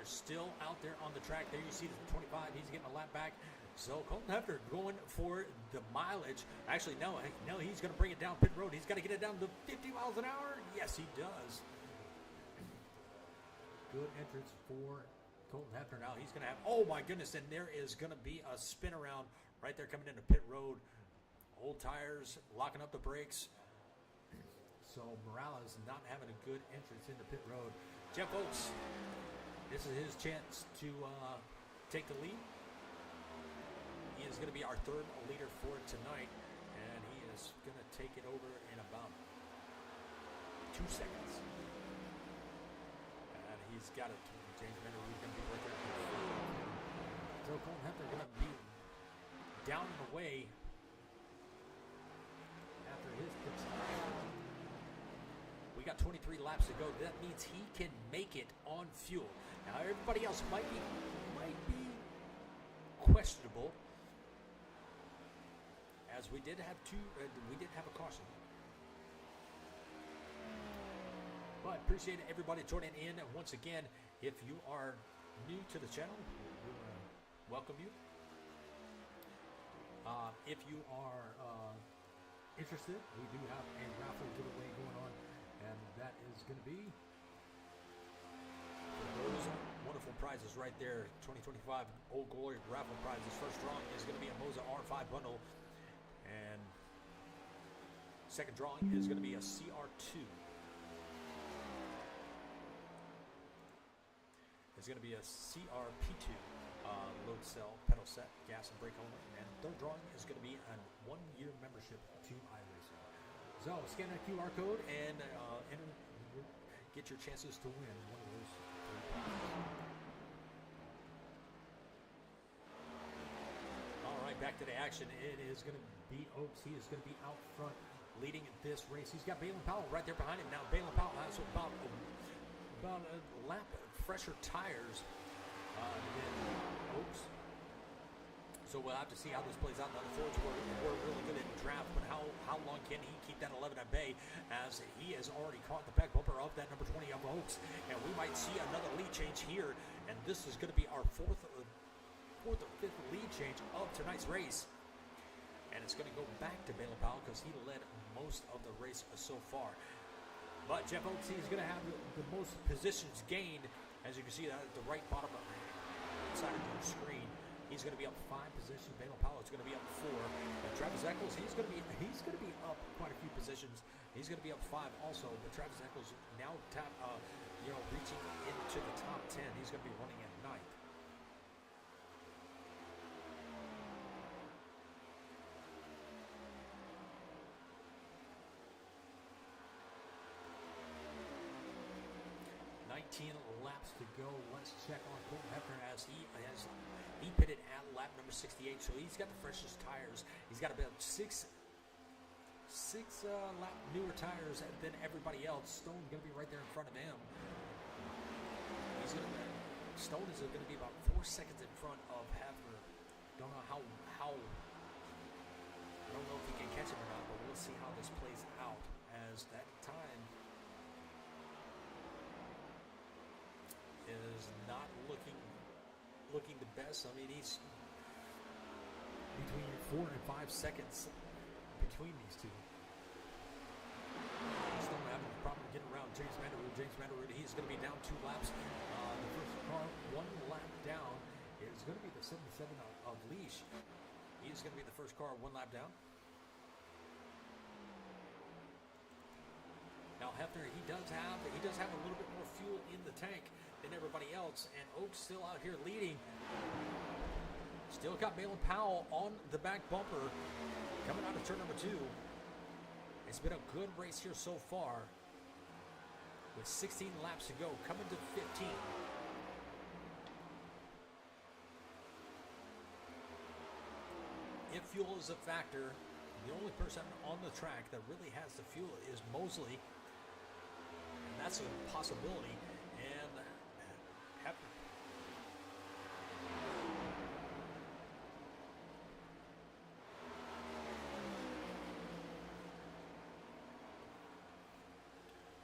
Still out there on the track. There you see the 25. He's getting a lap back. So Colton Hefner going for the mileage. Actually, no, he's going to bring it down pit road. He's got to get it down to 50 miles an hour. Yes, he does. Good entrance for Colton Hefner. Now he's going to have, oh my goodness, and there is going to be a spin around right there coming into pit road. Old tires, locking up the brakes. So Morales not having a good entrance into pit road. Jeff Oaks, this is his chance to take the lead. He is going to be our third leader for tonight, and he is going to take it over in about 2 seconds. And he's got it. James Bender, who's going to be right there. So Colton Hefner going to be down and away after his pit stop. We got 23 laps to go. That means he can make it on fuel. Now everybody else might be questionable, as we did have a caution. But appreciate everybody joining in. And once again, if you are new to the channel, we welcome you. If you are interested, we do have a raffle giveaway going on, and that is going to be those wonderful prizes right there. 2025 Old Glory raffle prizes. First drawing is going to be a Moza R5 bundle, and second drawing is going to be a CR2. It's going to be a CRP2 load cell pedal set, gas and brake only, and third drawing is going to be a 1-year membership to iRacing. So scan that QR code and enter, get your chances to win one of those 3 prizes. All right, back to the action. It is going to be Oaks. He is going to be out front leading this race. He's got Balin Powell right there behind him. Now Balin Powell has about a lap fresher tires than Oaks. So we'll have to see how this plays out. Now the Fords were really good in draft, but how long can he keep that 11 at bay, as he has already caught the back bumper of that number 20 of Oaks, and we might see another lead change here, and this is going to be our fourth or fifth lead change of tonight's race, and it's going to go back to Balin Powell because he led most of the race so far. But Jeff Oaks, he's going to have the most positions gained, as you can see that at the right bottom side of the screen. He's going to be up 5 positions. Balin Powell is going to be up 4. And Travis Eccles, he's going to be up quite a few positions. He's going to be up 5 also, but Travis Eccles now reaching into the top 10. He's going to be running at 9th. Laps to go. Let's check on Cole Hefner as he pitted at lap number 68, so he's got the freshest tires. He's got about six lap newer tires than everybody else. Stone going to be right there in front of him. Stone is going to be about 4 seconds in front of Hefner. Don't know how. I don't know if he can catch him or not, but we'll see how this plays out as that time is not looking the best. I mean, he's between 4 and 5 seconds between these two. Still having a problem getting around James Mandarud. He's going to be down 2 laps. The first car 1 lap down is going to be the 77 of Leash. He's going to be the first car 1 lap down. Now Hefner, he does have a little bit more fuel in the tank than everybody else, and Oaks still out here leading. Still got Balin Powell on the back bumper coming out of turn number 2. It's been a good race here so far with 16 laps to go, coming to 15. If fuel is a factor, the only person on the track that really has the fuel is Mosley. And that's a possibility. And Hefner.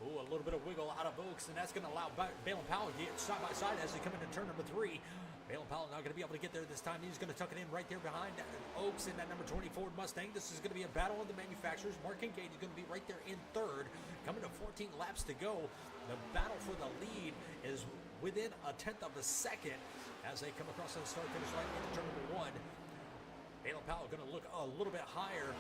Ooh, a little bit of wiggle out of Oaks, and that's going to allow Balin Powell to get side by side as they come into turn number 3. Balin Powell not going to be able to get there this time. He's going to tuck it in right there behind Oaks in that number 20 Ford Mustang. This is going to be a battle of the manufacturers. Mark Kincaid is going to be right there in 3rd. Coming to 14 laps to go. The battle for the lead is within a 1/10 of a second as they come across the start-finish line into turn number 1. Balin Powell going to look a little bit higher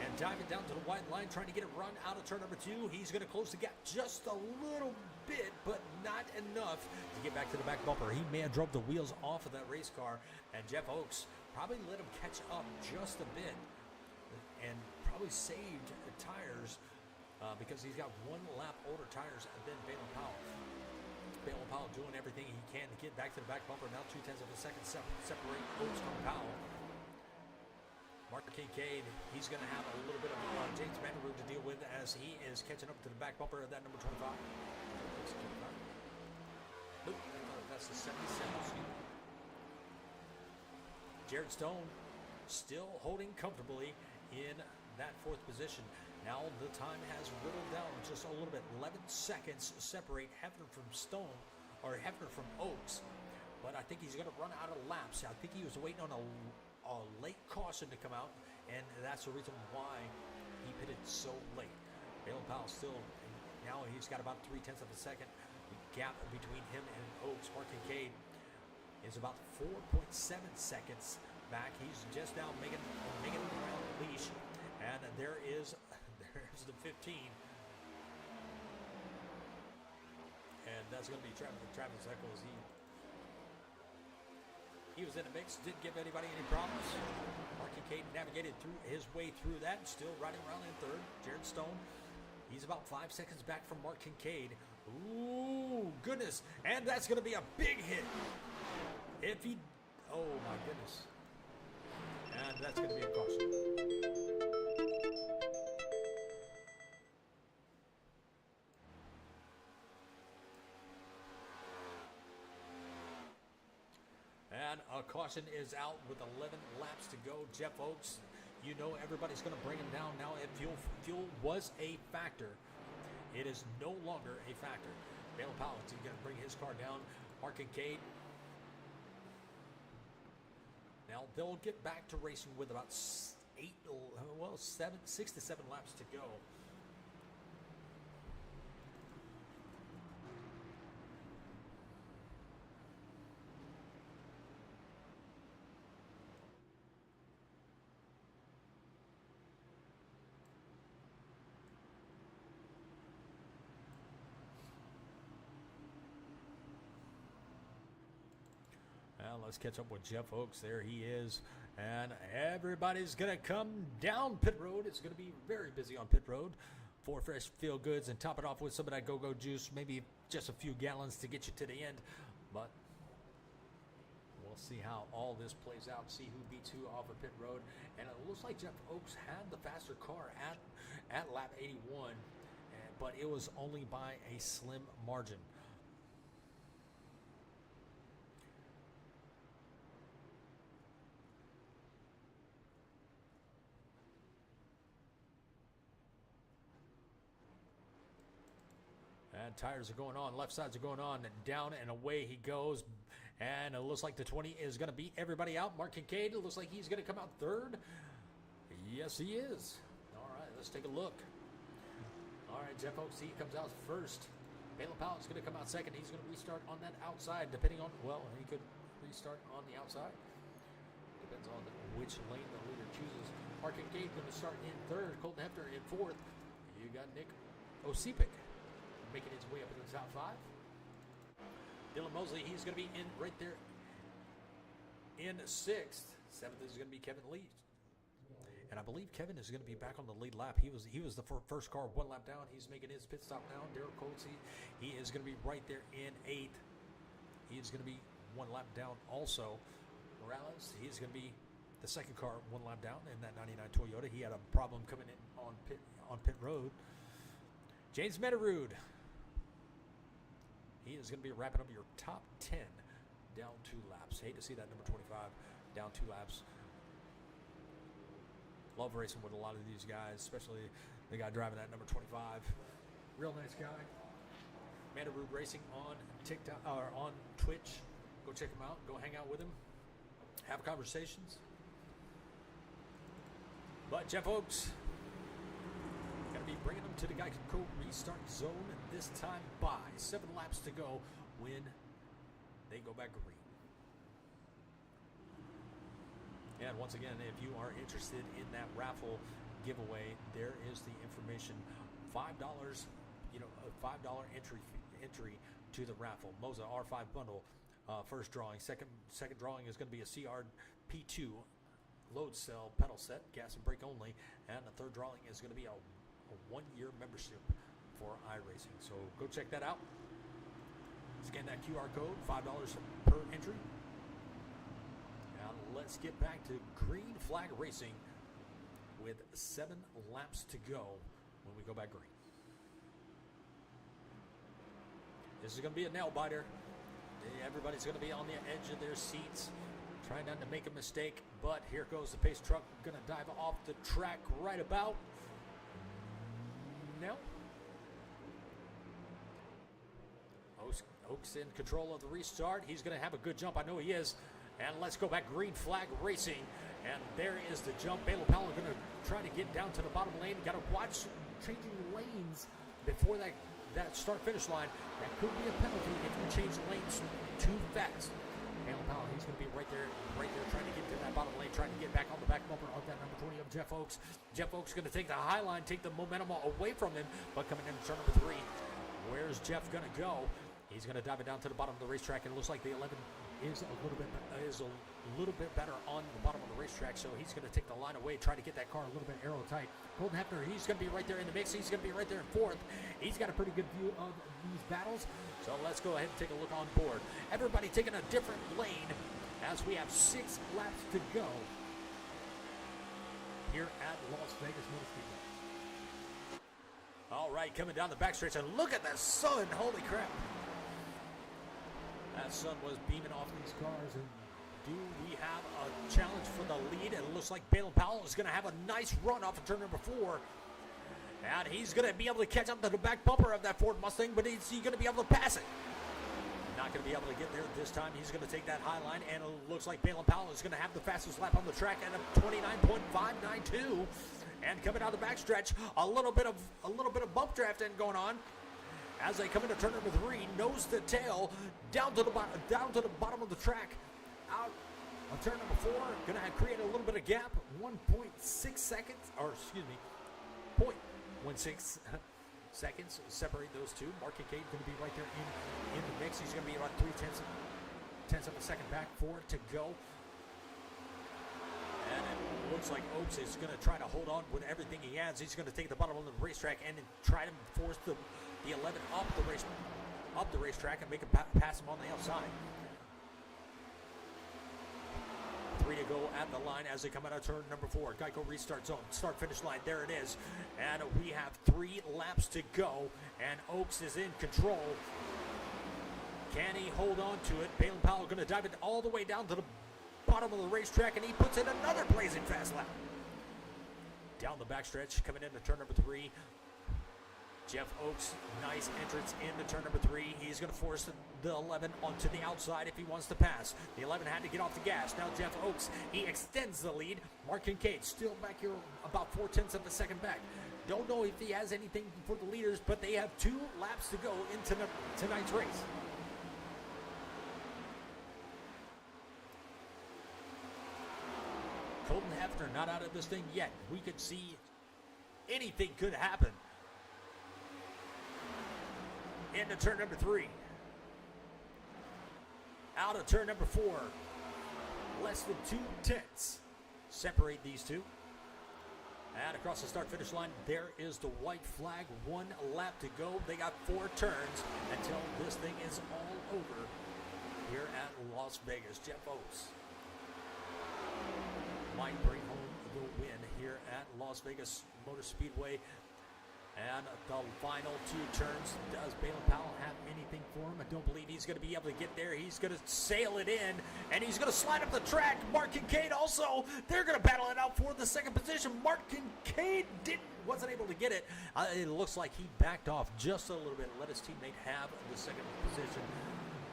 and dive it down to the white line, trying to get it run out of turn number 2. He's going to close the gap just a little bit, but not enough to get back to the back bumper. He may have drove the wheels off of that race car, and Jeff Oaks probably let him catch up just a bit and probably saved tires because he's got 1 lap older tires than Balin Powell. Balin Powell doing everything he can to get back to the back bumper. Now 0.2 of a second separate Oaks from Powell. Mark Kincaid, he's going to have a little bit of James Mandarud to deal with as he is catching up to the back bumper of that number 25. Nope, that's the 77. Jared Stone still holding comfortably in that 4th position. Now the time has whittled down just a little bit. 11 seconds separate Hefner from Stone, or Hefner from Oaks. But I think he's going to run out of laps. I think he was waiting on a late caution to come out, and that's the reason why he pitted so late. Balin Powell still, now he's got about 0.3 of a second. The gap between him and Oaks, Mark Kincaid, is about 4.7 seconds back. He's just now making it around the leash, and there's the 15. And that's going to be Travis Eccles. He was in the mix, didn't give anybody any problems. Mark Kincaid navigated his way through that, still riding around in 3rd. Jared Stone, he's about 5 seconds back from Mark Kincaid. Ooh, goodness. And that's going to be a big hit. Oh my goodness. And that's going to be a caution. And a caution is out with 11 laps to go. Jeff Oaks, you know everybody's going to bring him down now. If fuel was a factor, it is no longer a factor. Balin Powell is going to bring his car down. Mark Kincaid. Now they'll get back to racing with about 6 to 7 laps to go. let's catch up with Jeff Oaks. There he is. And everybody's going to come down pit road. It's going to be very busy on pit road. 4 fresh feel goods and top it off with some of that go-go juice. Maybe just a few gallons to get you to the end. But we'll see how all this plays out. See who beats who off of pit road. And it looks like Jeff Oaks had the faster car at lap 81. But it was only by a slim margin. And tires are going on, left sides are going on, and down and away he goes. And it looks like the 20 is going to beat everybody out. Mark Kincaid, it looks like he's going to come out third. Yes, he is. All right, let's take a look. All right, Jeff Oaks, he comes out first. Balin Powell is going to come out second. He's going to restart on that outside, depending on, well, he could restart on the outside. Depends on which lane the leader chooses. Mark Kincaid going to start in third. Colton Hefner in fourth. You got Nick Osipik making his way up into the top 5. Dylan Mosley, he's going to be in right there in 6th. 7th is going to be Kevin Lee. And I believe Kevin is going to be back on the lead lap. He was the first car 1 lap down. He's making his pit stop now. Daryl Coates, he is going to be right there in 8th. He is going to be 1 lap down also. Morales, he's going to be the second car 1 lap down in that 99 Toyota. He had a problem coming in on pit road. James Metterud, he is going to be wrapping up your top 10 down 2 laps. Hate to see that number 25 down 2 laps. Love racing with a lot of these guys, especially the guy driving that number 25. Real nice guy. Metterud Racing on TikTok or on Twitch. Go check him out. Go hang out with him. Have conversations. But Jeff Oaks going to be bringing them to the Geico restart zone this time by 7 laps to go when they go back green. And once again, if you are interested in that raffle giveaway, there is the information. $5, a $5 entry to the raffle. Moza R5 bundle, first drawing. Second drawing is going to be a CRP2 load cell pedal set, gas and brake only. And the third drawing is going to be a 1-year membership for iRacing. So go check that out. Scan that QR code, $5 per entry. Now let's get back to green flag racing with 7 laps to go when we go back green. This is going to be a nail biter. Everybody's going to be on the edge of their seats, trying not to make a mistake. But here goes the pace truck, going to dive off the track right about now. Oaks in control of the restart. He's going to have a good jump. I know he is. And let's go back green flag racing. And there is the jump. Balin Powell going to try to get down to the bottom lane. Got to watch changing lanes before that start-finish line. That could be a penalty if you change lanes too fast. Balin Powell, he's going to be right there, trying to get to that bottom lane, trying to get back on the back bumper of that number 20 of Jeff Oaks. Jeff Oaks going to take the high line, take the momentum away from him, but coming in turn number 3. Where's Jeff going to go? He's going to dive it down to the bottom of the racetrack, and it looks like the 11 is a little bit better on the bottom of the racetrack, so he's going to take the line away, try to get that car a little bit aero tight. Colton Hefner, he's going to be right there in the mix. He's going to be right there in 4th. He's got a pretty good view of these battles, so let's go ahead and take a look on board. Everybody taking a different lane as we have 6 laps to go here at Las Vegas Motor Speedway. All right, coming down the backstretch, and look at the sun. Holy crap. That sun was beaming off these cars, and do we have a challenge for the lead? And it looks like Balin Powell is going to have a nice run off of turn number 4. And he's going to be able to catch up to the back bumper of that Ford Mustang, but is he going to be able to pass it? Not going to be able to get there this time. He's going to take that high line, and it looks like Balin Powell is going to have the fastest lap on the track at a 29.592. And coming out of the backstretch, a little bit of bump drafting going on. As they come into turn number 3, nose to tail, down to the bottom of the track, out on turn number 4, going to create a little bit of gap, 1.6 seconds, or excuse me, 0.16 seconds separate those two. Mark Kincaid going to be right there in the mix. He's going to be about 4/10 of a second back, 4 to go. And it looks like Oaks is going to try to hold on with everything he has. He's going to take the bottom of the racetrack and try to force the 11 up the racetrack and make him pass him on the outside. 3 to go at the line as they come out of turn number 4. Geico restart zone, start-finish line. There it is. And we have 3 laps to go, and Oaks is in control. Can he hold on to it? Balin Powell going to dive it all the way down to the bottom of the racetrack, and he puts in another blazing fast lap. Down the backstretch, coming into turn number 3. Jeff Oaks, nice entrance into turn number 3. He's going to force the 11 onto the outside if he wants to pass. The 11 had to get off the gas. Now Jeff Oaks, he extends the lead. Mark Kincaid still back here about 4/10 of a second back. Don't know if he has anything for the leaders, but they have 2 laps to go into tonight's race. Colton Hefner not out of this thing yet. We could see anything could happen. Into turn number 3. Out of turn number 4. Less than 2/10 separate these two. And across the start-finish line, there is the white flag. 1 lap to go. They got 4 turns until this thing is all over here at Las Vegas. Jeff Oaks might bring home the win here at Las Vegas Motor Speedway. And the final 2 turns, does Balin Powell have anything for him? I don't believe he's going to be able to get there. He's going to sail it in, and he's going to slide up the track. Mark Kincaid also, they're going to battle it out for the second position. Mark Kincaid wasn't able to get it. It looks like he backed off just a little bit and let his teammate have the second position.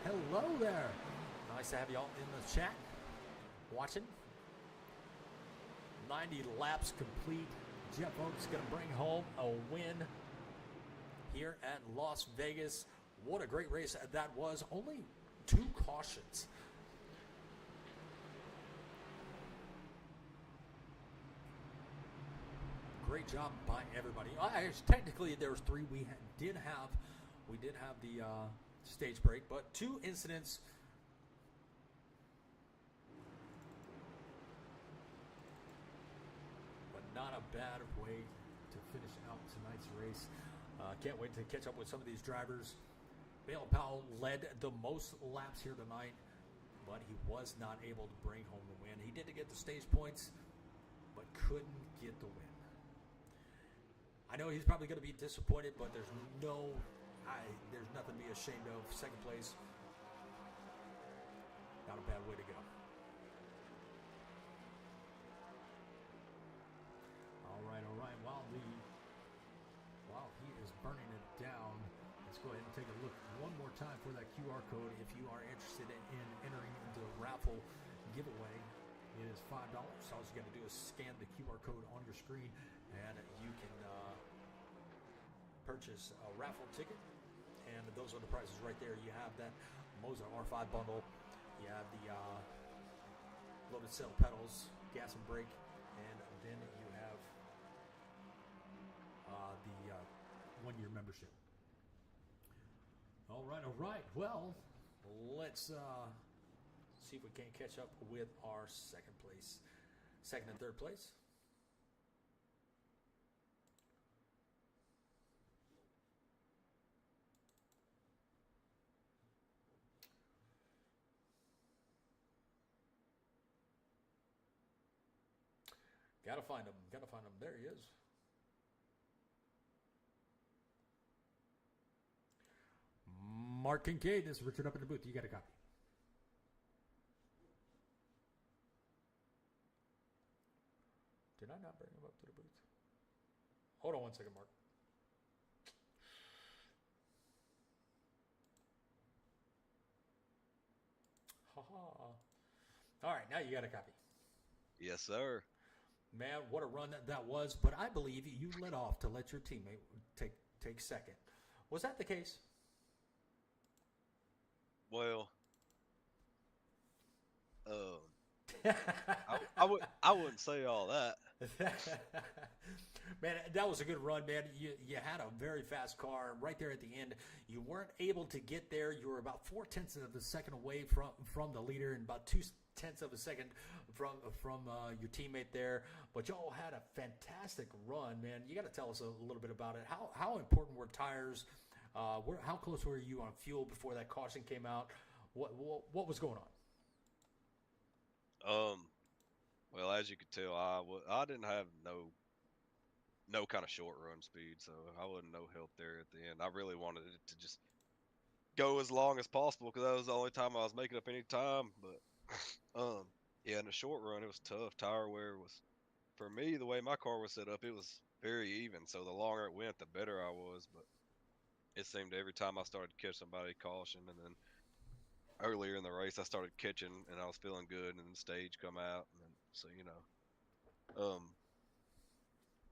Hello there. Nice to have you all in the chat watching. 90 laps complete. Jeff Oaks going to bring home a win here at Las Vegas. What a great race that was. Only 2 cautions. Great job by everybody. Technically, there was 3. We did have the stage break, but 2 incidents. Not a bad way to finish out tonight's race. Can't wait to catch up with some of these drivers. Balin Powell led the most laps here tonight, but he was not able to bring home the win. He did get the stage points, but couldn't get the win. I know he's probably going to be disappointed, but there's nothing to be ashamed of. Second place, not a bad way to go. All right. While he is burning it down, let's go ahead and take a look one more time for that QR code. If you are interested in entering the raffle giveaway, it is $5. All you got to do is scan the QR code on your screen, and you can purchase a raffle ticket. And those are the prices right there. You have that Moza R5 bundle. You have the loaded cell pedals, gas and brake, and then you have the 1-year membership. All right. Well, let's see if we can catch up with our second and third place. Gotta find him. There he is. Mark Kincaid, this is Richard up in the booth. You got a copy. Did I not bring him up to the booth? Hold on one second, Mark. All right, now you got a copy. Yes, sir. Man, what a run that was. But I believe you led off to let your teammate take second. Was that the case? Well, I wouldn't say all that. Man, that was a good run, man. You had a very fast car right there at the end. You weren't able to get there. You were about 4/10 of a second away from the leader, and about 2/10 of a second from your teammate there. But y'all had a fantastic run, man. You got to tell us a little bit about it. How important were tires? How close were you on fuel before that caution came out? What was going on? Well, as you could tell, I didn't have no kind of short run speed, so I wasn't no help there at the end. I really wanted it to just go as long as possible because that was the only time I was making up any time. But yeah, in the short run, it was tough. Tire wear was, for me, the way my car was set up, it was very even. So the longer it went, the better I was. But it seemed every time I started to catch somebody, caution, and then earlier in the race, I started catching, and I was feeling good, and then the stage come out, and then, so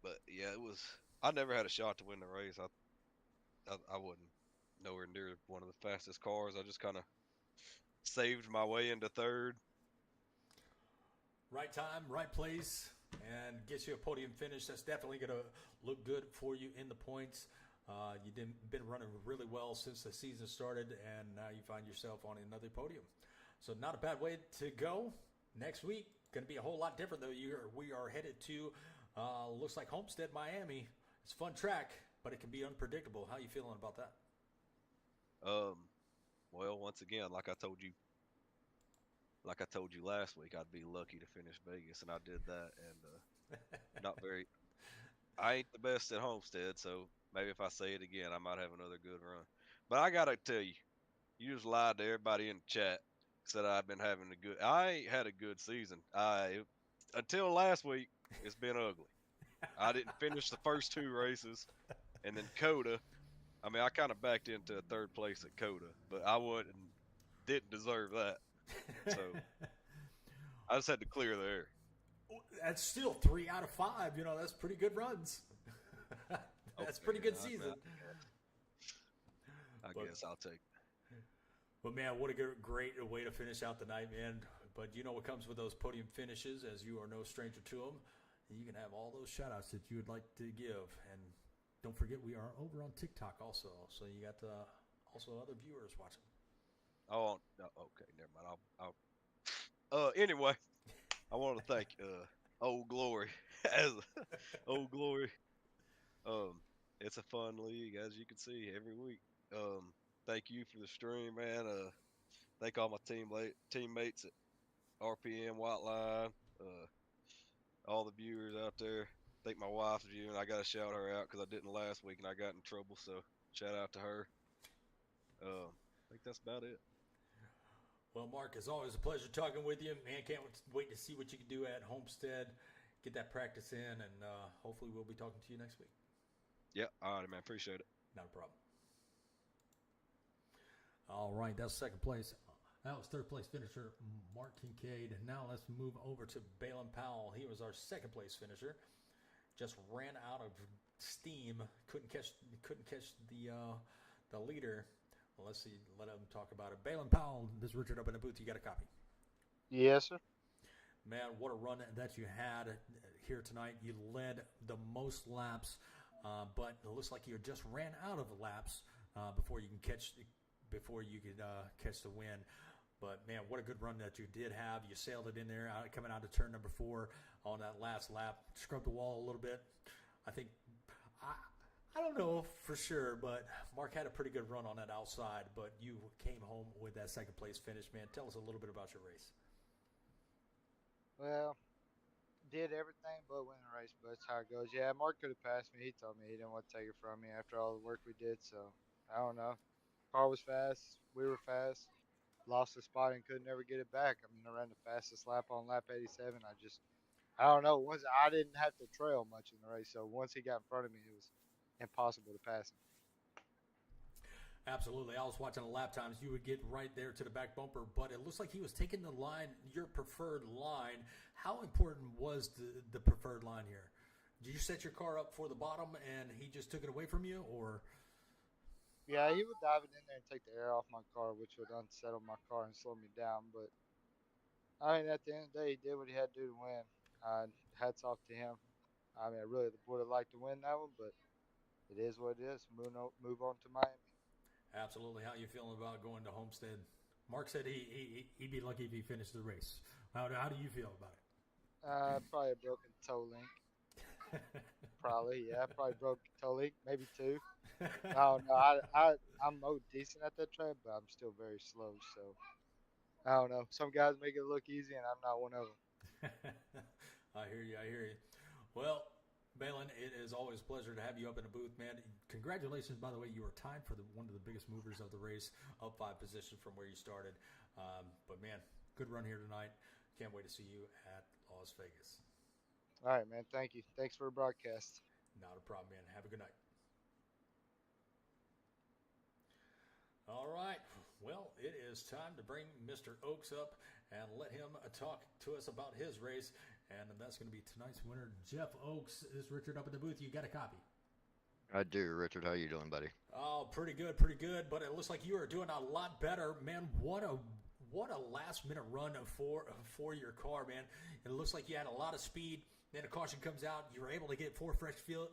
but yeah, it was. I never had a shot to win the race. I wasn't nowhere near one of the fastest cars. I just kind of saved my way into third. Right time, right place, and gets you a podium finish. That's definitely going to look good for you in the points. You've been running really well since the season started, and now you find yourself on another podium. So not a bad way to go. Next week, going to be a whole lot different, though. We are headed to, looks like Homestead, Miami. It's a fun track, but it can be unpredictable. How you feeling about that? Um, well, once again, like I told you last week, I'd be lucky to finish Vegas, and I did that, and not very. I ain't the best at Homestead, so maybe if I say it again, I might have another good run. But I gotta tell you, you just lied to everybody in the chat. Said I've been having a good. I ain't had a good season. Until last week, it's been ugly. I didn't finish the first two races, and then Coda. I mean, I kind of backed into third place at Coda, but I wouldn't didn't deserve that. So I just had to clear the air. That's still 3 out of 5. That's pretty good runs. That's Okay, pretty good I, season. I But guess I'll take. But man, what a great way to finish out the night, man. But you know what comes with those podium finishes, as you are no stranger to them. You can have all those shout outs that you would like to give. And don't forget, we are over on TikTok also. So you got also other viewers watching. Oh, no, okay, never mind. Anyway, I want to thank Old Glory as Old Glory. Um, it's a fun league, as you can see every week. Thank you for the stream, man. Thank all my teammates at RPM White Line. All the viewers out there. Thank my wife's viewing. I got to shout her out because I didn't last week and I got in trouble. So shout out to her. I think that's about it. Well, Mark, it's always a pleasure talking with you. Man, can't wait to see what you can do at Homestead. Get that practice in, and hopefully we'll be talking to you next week. Yeah, all right, man. Appreciate it. Not a problem. All right, that's second place. That was third place finisher, Mark Kincaid. And now let's move over to Balin Powell. He was our second place finisher. Just ran out of steam. Couldn't catch the leader. Well, let's see. Let him talk about it. Balin Powell, this is Richard up in the booth. You got a copy? Yes, sir. Man, what a run that you had here tonight. You led the most laps, but it looks like you just ran out of laps before you could catch the win. But man, what a good run that you did have. You sailed it in there, coming out of turn number 4 on that last lap. Scrubbed the wall a little bit. I think I don't know for sure, but Mark had a pretty good run on that outside. But you came home with that second place finish, man. Tell us a little bit about your race. Well, did everything but win the race, but that's how it goes. Yeah, Mark could have passed me. He told me he didn't want to take it from me after all the work we did. So I don't know. Car was fast. We were fast. Lost the spot and could never get it back. I mean, I ran the fastest lap on lap 87. I don't know. Once I didn't have to trail much in the race, so once he got in front of me, it was impossible to pass him. Absolutely. I was watching the lap times. You would get right there to the back bumper, but it looks like he was taking the line, your preferred line. How important was the preferred line here? Did you set your car up for the bottom and he just took it away from you, or? Yeah, he would dive it in there and take the air off my car, which would unsettle my car and slow me down. But I mean, at the end of the day, he did what he had to do to win. Hats off to him. I mean, I really would have liked to win that one, but it is what it is. Move on to Miami. Absolutely. How you feeling about going to Homestead? Mark said he'd be lucky if he finished the race. How do you feel about Probably a broken toe link. it? Probably, yeah. Probably broke toe link, maybe two. I don't know. I'm decent at that track, but I'm still very slow. So I don't know. Some guys make it look easy, and I'm not one of them. I hear you. I hear you. Well, Balin, it is always a pleasure to have you up in the booth, man. Congratulations, by the way. You were tied for one of the biggest movers of the race, up 5 positions from where you started. But, man, good run here tonight. Can't wait to see you at Las Vegas. All right, man. Thank you. Thanks for the broadcast. Not a problem, man. Have a good night. All right. Well, it is time to bring Mr. Oaks up and let him talk to us about his race. And that's going to be tonight's winner, Jeff Oaks. Is Richard up in the booth? You got a copy? I do, Richard. How you doing, buddy? Oh, pretty good, pretty good. But it looks like you are doing a lot better, man. What a last minute run for your car, man. It looks like you had a lot of speed. Then a caution comes out. You were able to get 4 fresh feel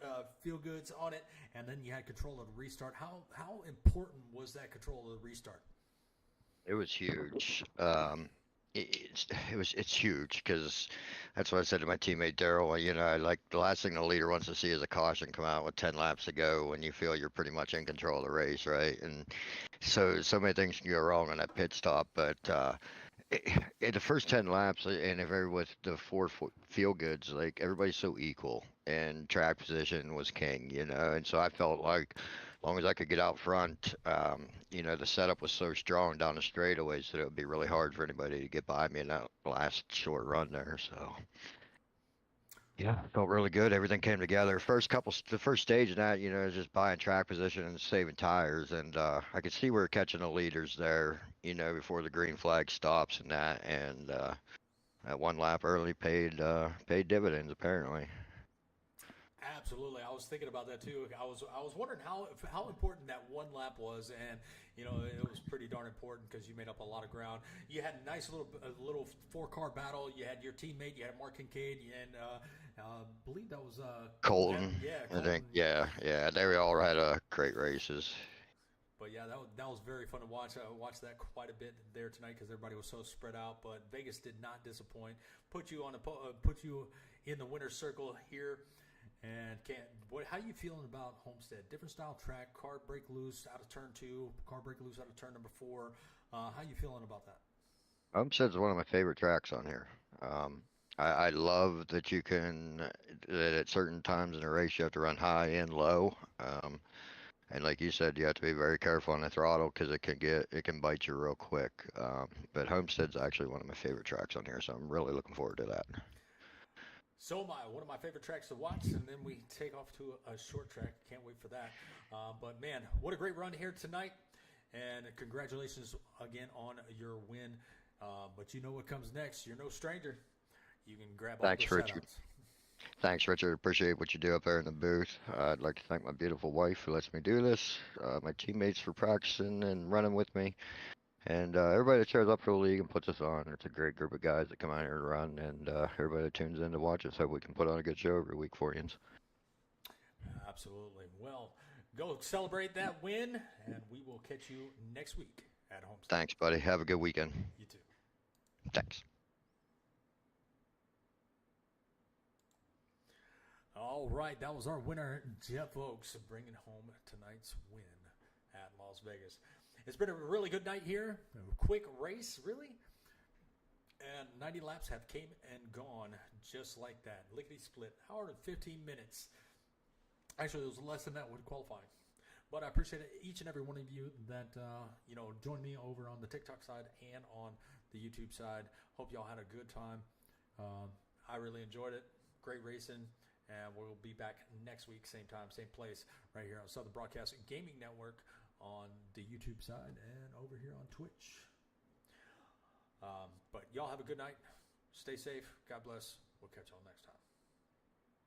goods on it, and then you had control of the restart. How important was that control of the restart? It was huge. It's huge because that's what I said to my teammate Daryl. You know, like the last thing the leader wants to see is a caution come out with 10 laps to go when you feel you're pretty much in control of the race, right? And so many things can go wrong on that pit stop, but in the first 10 laps and if with the 4 feel goods, like everybody's so equal and track position was king, you know. And so I felt like as long as I could get out front, you know, the setup was so strong down the straightaways that it would be really hard for anybody to get by me in that last short run there. So yeah, felt really good. Everything came together. The first stage of that, you know, is just buying track position and saving tires. And I could see we were catching the leaders there, you know, before the green flag stops and that. And that 1 lap early paid dividends apparently. Absolutely, I was thinking about that too. I was wondering how important that 1 lap was, and you know it was pretty darn important because you made up a lot of ground. You had a nice little 4-car battle. You had your teammate, you had Mark Kincaid, and believe that was Colton. Yeah, I Colton. think, yeah. They all had great races. But yeah, that was very fun to watch. I watched that quite a bit there tonight because everybody was so spread out. But Vegas did not disappoint. Put you in the winner's circle here. And how you feeling about Homestead? Different style track, car break loose out of turn 2, car break loose out of turn number 4. How you feeling about that? Homestead's one of my favorite tracks on here. I love that that at certain times in a race you have to run high and low. And like you said, you have to be very careful on the throttle because it can bite you real quick. But Homestead's actually one of my favorite tracks on here, so I'm really looking forward to that. So am I. One of my favorite tracks to watch, and then we take off to a short track. Can't wait for that. But man, what a great run here tonight, and congratulations again on your win. But you know what comes next. You're no stranger. You can grab all Thanks, the Richard. shout-outs. Thanks, Richard. Appreciate what you do up there in the booth. I'd like to thank my beautiful wife who lets me do this, my teammates for practicing and running with me, and everybody that shows up for the league and puts us on. It's a great group of guys that come out here and run, and everybody that tunes in to watch us. Hope we can put on a good show every week for you. Absolutely. Well, go celebrate that win, and we will catch you next week at Homestead. Thanks, buddy. Have a good weekend. You too. Thanks. All right, that was our winner, Jeff Oaks, bringing home tonight's win at Las Vegas. It's been a really good night here. A quick race, really. And 90 laps have came and gone just like that. Lickety split. Hour and 15 minutes. Actually, it was less than that with qualifying. But I appreciate each and every one of you that joined me over on the TikTok side and on the YouTube side. Hope y'all had a good time. I really enjoyed it. Great racing. And we'll be back next week, same time, same place, right here on Southern Broadcast Gaming Network on the YouTube side and over here on Twitch. But y'all have a good night. Stay safe. God bless. We'll catch y'all next time.